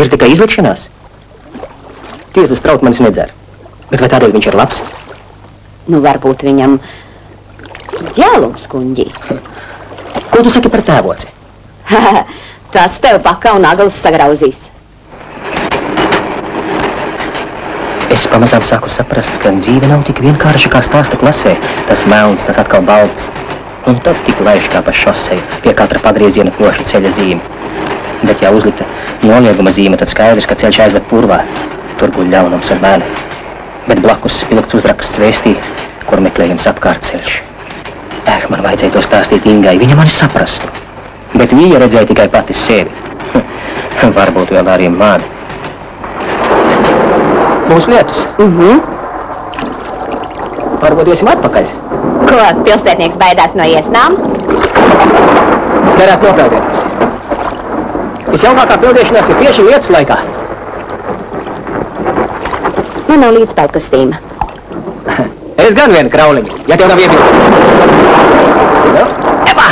ir tikai izlikšanās. Tiesa, Strautmanis nedzer. Bet vai tādēļ viņš ir labs? Nu, varbūt viņam ģēlums, kuņģī. Ko tu saki par tēvoci? Tas tev paka un nagls sagrauzīs. Es pamazām sāku saprast, ka dzīve nav tik vienkārša kā stāsta klasē. Tas melns, tas atkal balts. Un tad tik laiž kā pa šoseju, pie katra pagrieziena koša ceļa zīme. Bet, ja uzlikta nolieguma zīme, tad skaidrs, ka ceļš aizved purvā. Tur guļ ļaunums un mēne. Bet blakus spilgts uzraksts vēstīja, kur meklējams apkārtceļš. Man vajadzēja to stāstīt Ingai, viņa mani saprastu. Bet viņa redzēja tikai pati sevi. Varbūt vēl arī mani. Būs lietus. Varbūt iesim atpakaļ. Ko, pilsētnieks baidās no iesnām? Derētu nopeldēties. Visjaunākā peldēšanās ir tieši lietas laikā. Man nav līdzpeldkostīma. Es gan vienu krauliņu, ja tev nav iebildi. Eva!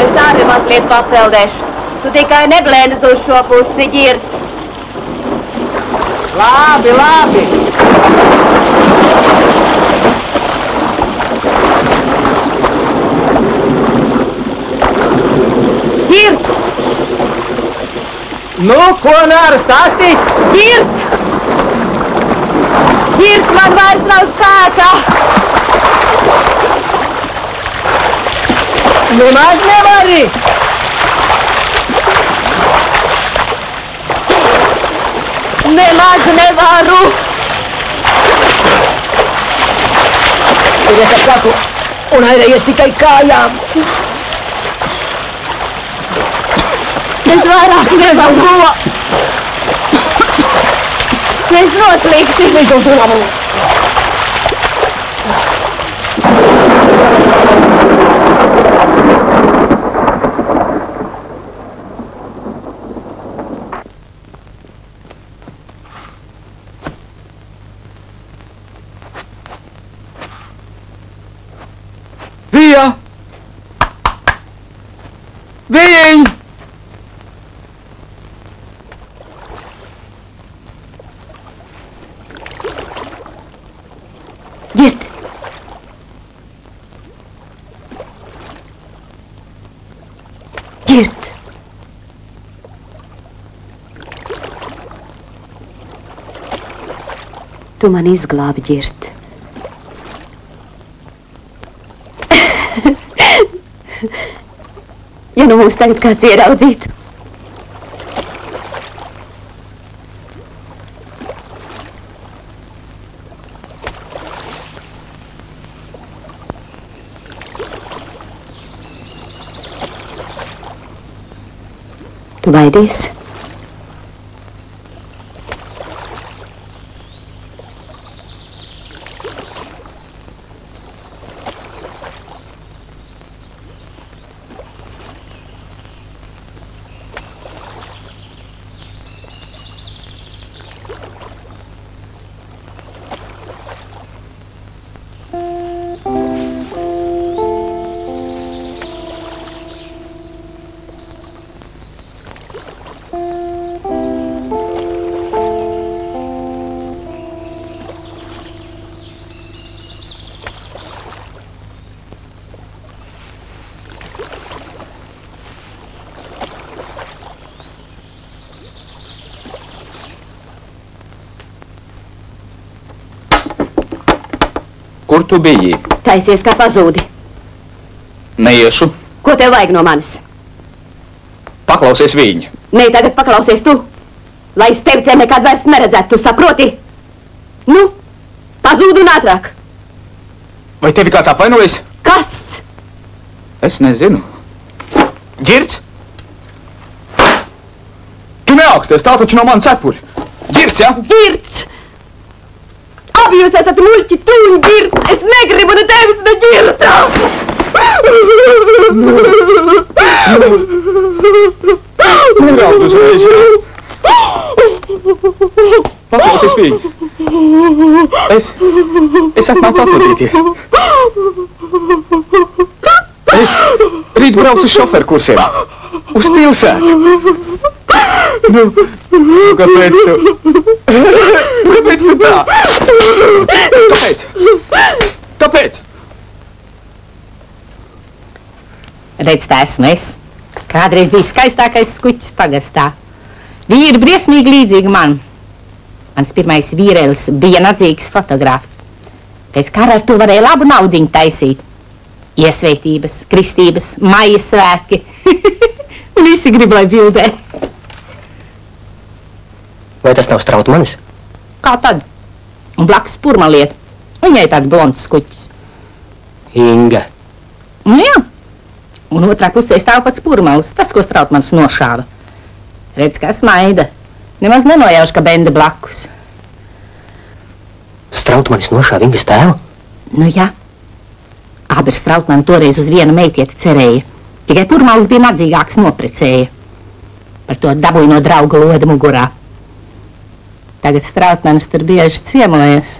Es arī mazliet papeldēšu. Tu tikai neblēndas uz šo pusi, ģirt. Labi, labi! Ģirt! Nu, ko Nāra stāstīs? Ģirt! Ģirt, man vairs nav spēkā! Nemaz nevari! Nemaz nevaru! Turies ar kaku un airējies tikai kājām. Es vairāk nevaru! Es noslīgsim! Vija! Vijiņ! Ģirt! Ģirt! Tu man izglābi, Ģirt. Ja nu mūs tagad kāds ieraudzītu. Tu baidies? Kur tu biji? Taisies kā pazūdi. Neiešu. Ko tev vajag no manis? Paklausies viņa. Nē, tagad paklausies tu. Lai es tevi te nekad vairs neredzētu, tu saproti? Nu, pazūdi un ātrāk. Vai tevi kāds apvainojis? Kas? Es nezinu. Ģirds? Tu neaugsties, tā taču nav man cepuri. Ģirds, ja? Ģirds! Abi jūs esat muļķi, tu un Ģirds! Es negribu ne tevis, ne Ģirda! Neraud uzreiz, ja? Paklausies viņu. Es atnācu atvadīties. Es rīt braucu uz šoferu kursiem. Uz pilsētu. Nu, kāpēc tu? Kāpēc tu tā? Kāpēc? Redz, tā esmu es. Kādreiz bija skaistākais skuķis pagastā. Viņi ir briesmīgi līdzīgi man. Mans pirmais vīrelis bija nadzīgs fotogrāfs. Pēc kara ar to varēja labu naudiņu taisīt. Iesvētības, kristības, maijas svētki. Visi grib, lai bildē. Vai tas nav Strautmanis? Kā tad? Un blakus Purmalieta. Viņai tāds blonds skuķis. Inga. Jā. Un otrā pusē stāv pats Purmalis, tas, ko Strautmans nošāva. Redz, kas maida. Nemaz nenojauš, ka benda blakus. Strautmanis nošāva Ingas tēvu? Nu jā. Abi Strautmani toreiz uz vienu meitieti cerēja. Tikai Purmalis bija nadzīgāks, noprecēja. Par to dabūja no drauga loda mugurā. Tagad Strautmanis tur bieži ciemojas.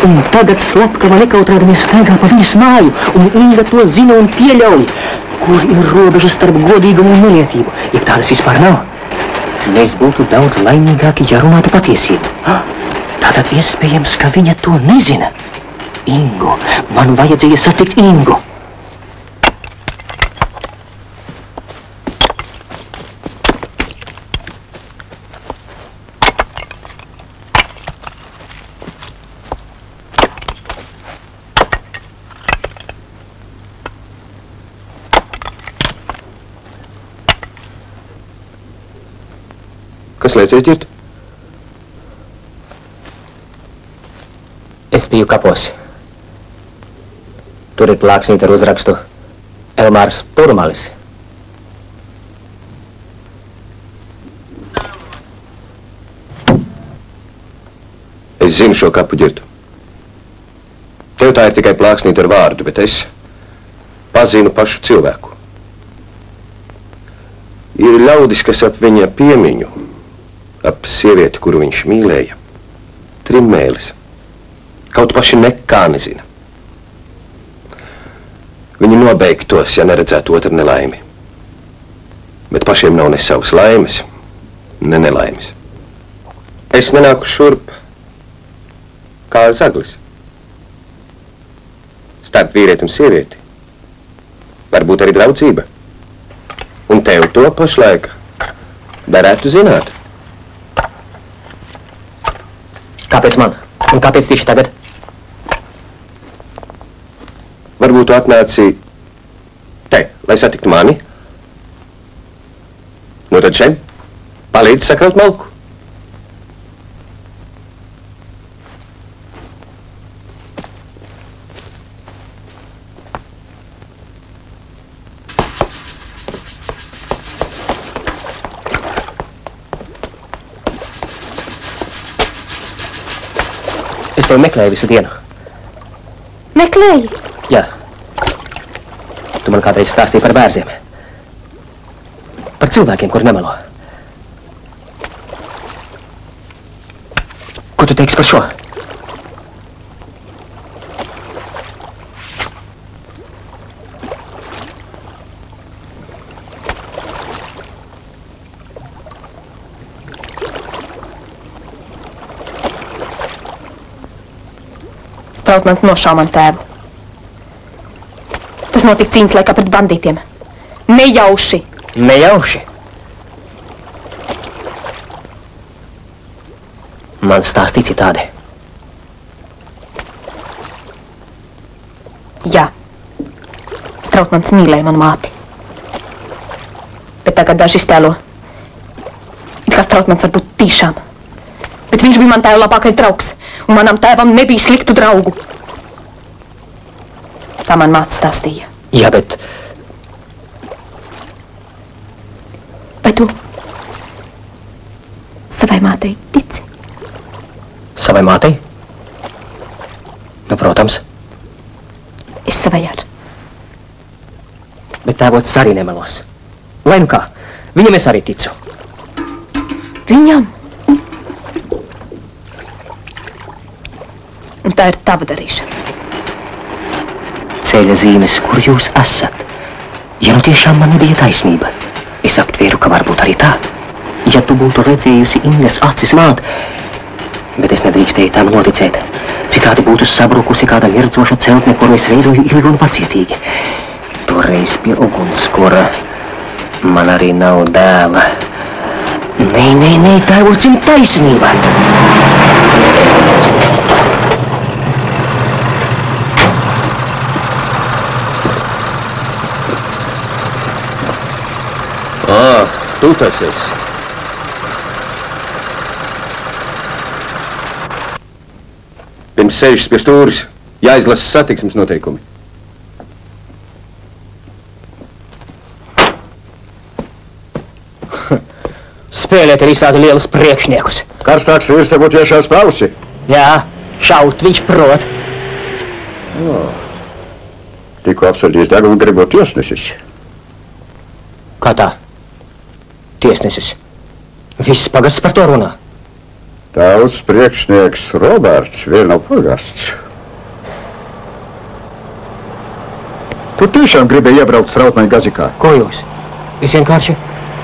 Un tagad slepkava nekautrēdamies staigā pa viņas māju, un Inga to zina un pieļauj. Kur ir robeža starp godīgumu un nelietību? Jeb tādas vispār nav. Mēs būtu daudz laimīgāki, ja runātu patiesību. Tātad iespējams, ka viņa to nezina. Ingu. Man vajadzēja satikt Ingu. Kas liecies, Ģirt? Es biju kapos. Tur ir plāksnīte ar uzrakstu Elmārs Purmalis. Es zinu šo kapu, Ģirt. Tev tā ir tikai plāksnīte ar vārdu, bet es pazinu pašu cilvēku. Ir ļaudis, kas ap viņa piemiņu, ap sievieti, kuru viņš mīlēja, trim mēlis. Kaut paši nekā nezina. Viņi nobeigtos, ja neredzētu otru nelaimi. Bet pašiem nav ne savas laimes, ne nelaimes. Es nenāku šurp kā zaglis. Starp vīrieti un sievieti. Varbūt arī draudzība. Un tev to pašlaik darētu zināt. Kāpēc man? Un kāpēc tieši tagad? Varbūt tu atnāci te, lai satiktu mani. Nu tad šeit palīdzi sakraut malku. Es tevi meklēju visu dienu. Meklēji? Jā. Tu man kādreiz stāstīji par bērziem. Par cilvēkiem, kur nemelo. Ko tu teiksi par šo? Strautmans nošāva man tēvu. Tas notika cīņas laikā pret bandītiem. Nejauši. Nejauši? Man stāstīja citādi. Jā. Strautmans mīlēja manu māti. Bet tagad daži iztēlo. It kā Strautmans var būt tiešām. Bet viņš bija man tēva labākais draugs. Un manam tēvam nebija sliktu draugu. Tā man māte stāstīja. Jā, bet... Vai tu savai mātei tici? Savai mātei? Nu, protams. Es savai ar. Bet tēvots arī nemelos. Lai nu kā, viņam es arī ticu. Viņam? Un tā ir tava darīšana. Ceļa zīmes, kur jūs esat. Ja nu tiešām man nebija taisnība, es aptvēru, ka varbūt arī tā. Ja tu būtu redzējusi Ingas acis māt, bet es nedrīkstēju tam noticēt. Citādi būtu sabrukusi kāda mirdzoša celtne, kuru es veidoju ilgi un pacietīgi. Toreiz pie ugunskura man arī nav dēla. Nē, tēvocim taisnība. Tu tas esi. Pirms sēžas pie stūris, jāizlasa satiksmes noteikumi. Spēlēt ar visādi lielus priekšniekus. Karstāks vīrs te būtu iešās pausi. Jā, šaut viņš prot. Tikko apsardījis degunu, gribot tiesnesis. Kā tā? Tiesnesis. Viss pagasts par to runā. Tavs priekšnieks Roberts vien nav pagasts. Tu tiešām gribēji iebraukt Strautmaņa gazikā? Ko jūs? Es vienkārši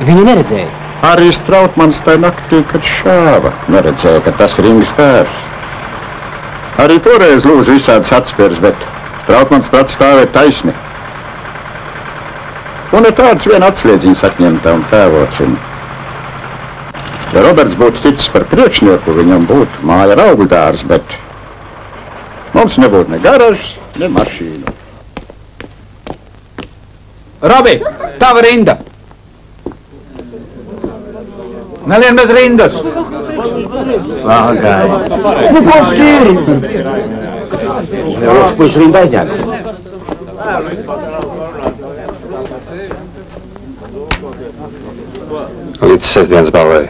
viņu neredzēju. Arī Strautmans tajā naktī, kad šāva, neredzēja, ka tas ir Ingas tēvs. Arī toreiz lūdzu visādas atspērs, bet Strautmans prāt stāvēt taisni. Un ir tāds viena atsliedziņas atņemta un tēvots. Ja Roberts būtu ticis par priekšnieku, viņam būtu māja ar augļdārs, bet mums nebūtu ne garažas, ne mašīnu. Robi, tava rinda! Nelien bez rindas! Pagaid. Nu, kas ir? Puiši rinda aizņēma. Līdz sestdienas balvai.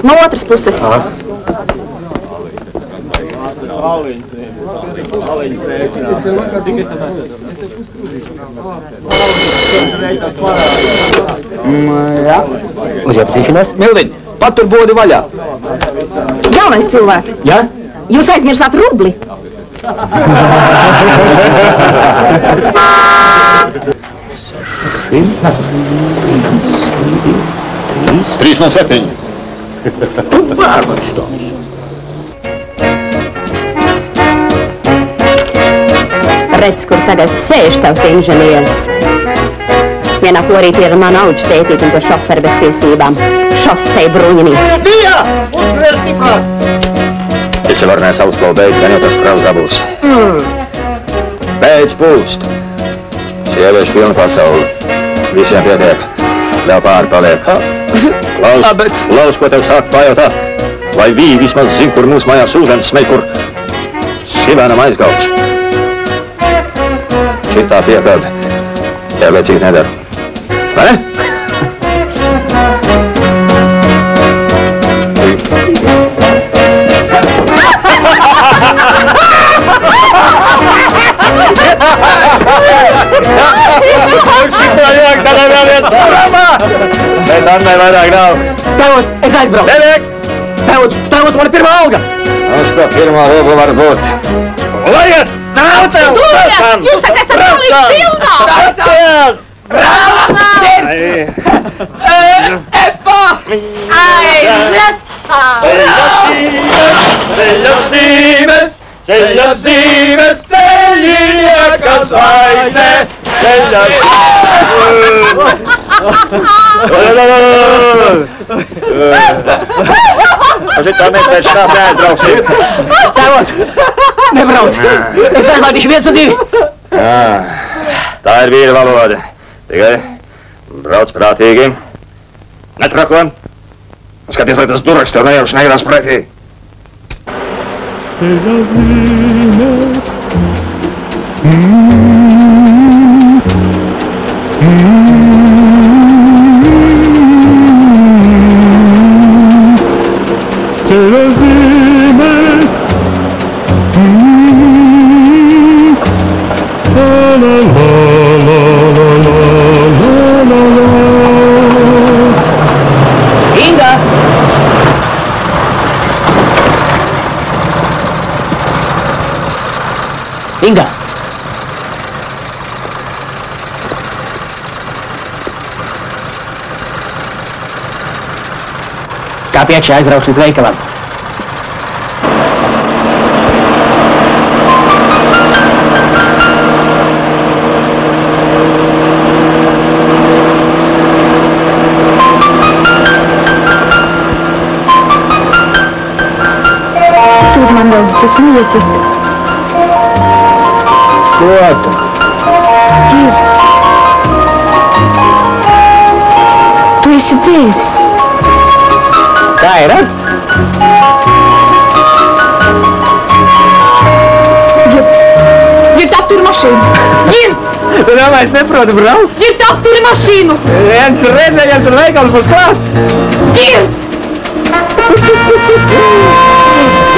No otras puses. Jā. Uz iepazīšanos? Mildiņ, patur bodi vaļā. Jaunais cilvēks. Jā? Jūs aizmirsāt rubli. 307. Bērbačs tāds. Redz, kur tagad sēž tavs inženieris. Vienā porītī ir mana auģa tētīt un to šoferi bez tiesībām. Šosei bruņinī. Bija! Uzsver stiprāk! Es jau varnēju sausplau beidz, gan jau tas pravs dabūs. Beidz pūst. Sieviešu pilna pasauli. Visiem pietiek. Vēl pāri paliek. Klaus, ko tev sāk pajautāt? Vai Vī vismaz zin, kur mūsu mājās ūdens smēj, kur Sivēnam aizgalds? Šitā piekāda. Jēliecīgi nedara. Vai ne? Bet Annai vairāk nav. Tēvots, es aizbraucu. Neliek! Tēvots, man ir pirmā alga. Mums kā pirmā alga var būt. Lajiet! Nav tev! Braucam! Jūs tā kā esat palīdz pilnā! Epa! Ceļa zīmes, ceļiekas vaizne, ceļa Šitā mēs pēc šā neaizbrauksim. Tēvots, nebrauc. Es aizlaidīšu 1 un 2. Tā ir vīra valoda. Tikai brauc prātīgi. Netrako. Skaties, lai tas duraks tev nejauši negrās pretī. ceļa zīmes. Ceļa zīmes. La la la la la la la la. Inga! Inga! Kāp iekšā aizbraukt līdz veikalam. Tu uzman vēl, tu smiezi. Ko tu? Ģir. Tu esi dzēris. Kā ir, ar? Ģirt, apturi mašīnu! Ģirt! Tu domā, es neprotu braukt? Ģirt, apturi mašīnu! Viens redzējiens un veikals būs klāt! Ģirt!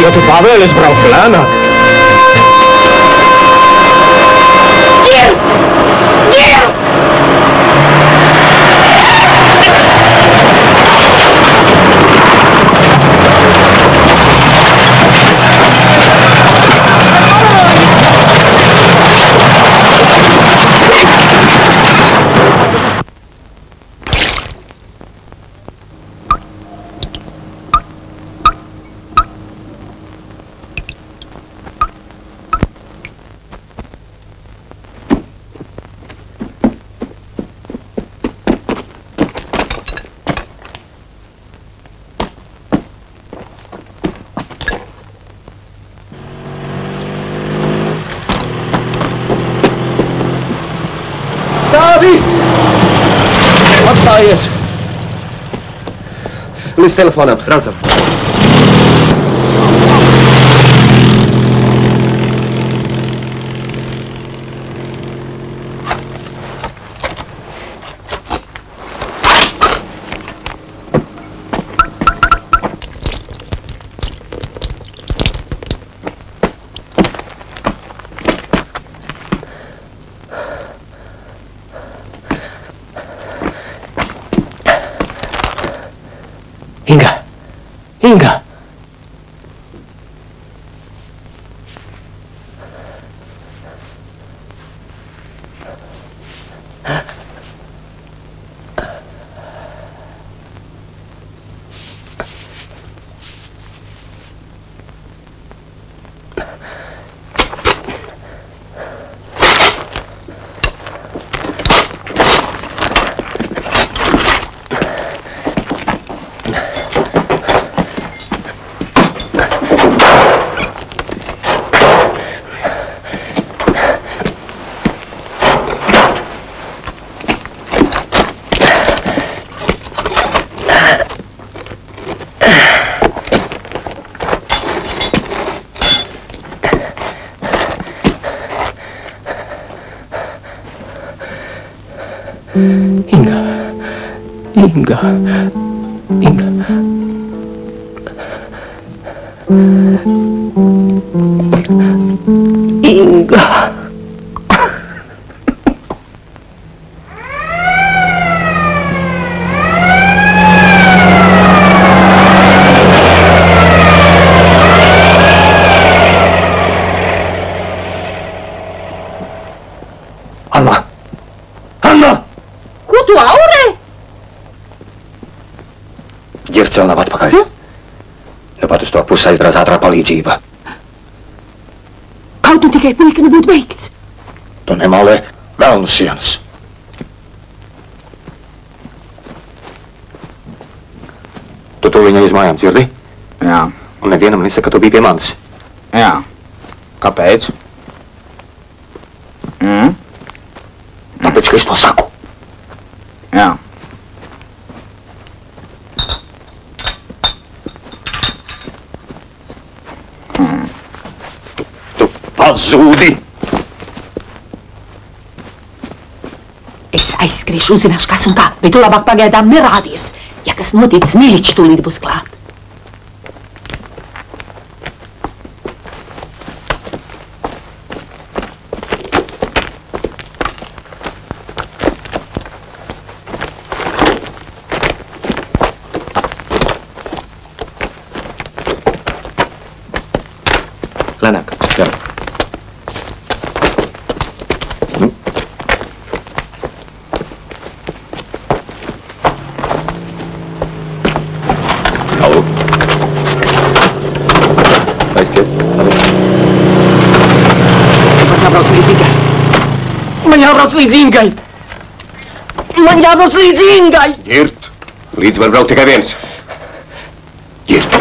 Ja tu pavēli, es braukšu lēnāk. Ģirt! Ģirt! Stāvi! Apstājies! Līdz telefonam. Braucam. Inga! Inga! Inga! Inga! Inga! Inga! Anna! Anna! Ko tu aurē? Ģirts vēl nav atpakaļ. Nu pat uz to pusi aizbrauc ātrā palīdzība. Kaut nu tikai puika nebūtu beigts. Tu nemalē velnu sienas. Tu to viņa iz mājām dzirdi? Jā. Un nevienam nesaka, ka tu biji pie manis. Jā. Kāpēc? Tāpēc, ka es to saku. Jā. Pazūdi! Es aizskriešu, uzzināšu, kas un kā, bet tu labāk pagaidām nerādies. Ja kas noticis, Miličs tūlīt būs klāt. Lēnāk, jā. Alu. Aizciet. Man jābrauc līdz Ingai. Man jābrauc līdz Ingai. Man jābrauc līdz Ingai. Ģirt. Līdz var braukt tikai viens. Ģirt.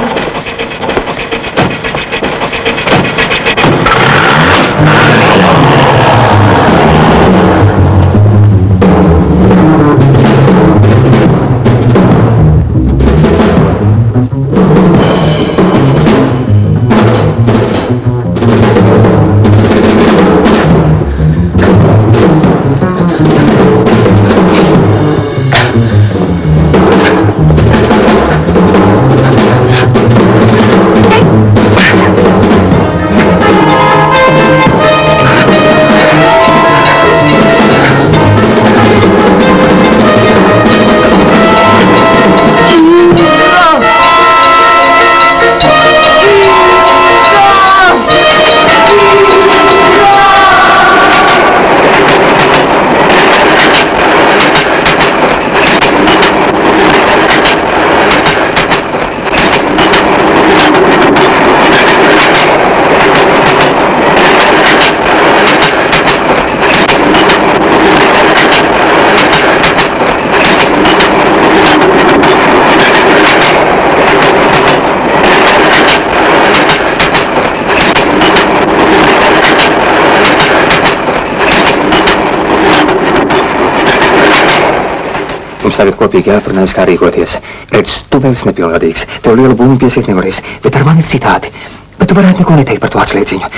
Mums tagad kopīgi jāparunājas, kā rīkoties. Redz, tu vēl esi nepilngadīgs. Tev lielu bumbu piesiet nevarēs, bet ar mani ir citādi. Bet tu varētu neko neteikt par to atslēdziņu.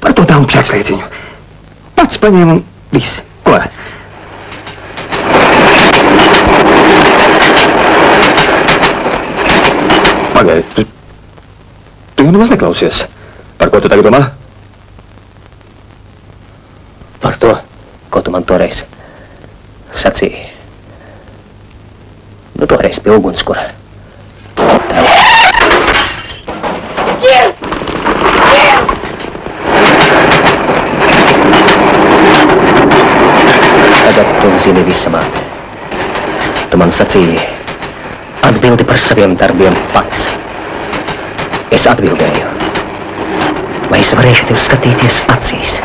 Par to daunu atslēdziņu. Pats paņēma un viss. Ko? Pagaid, tu jau nemaz neklausies. Par ko tu tagad domā? Par to, ko tu man toreiz sacīji. Nu, toreiz pie ugunskura. Tev. Ģirt! Ģirt! Tagad tu zini visu, māte. Tu man sacīji, atbildi par saviem darbiem pats. Es atbildēju. Vai es varēšu tev skatīties acīs?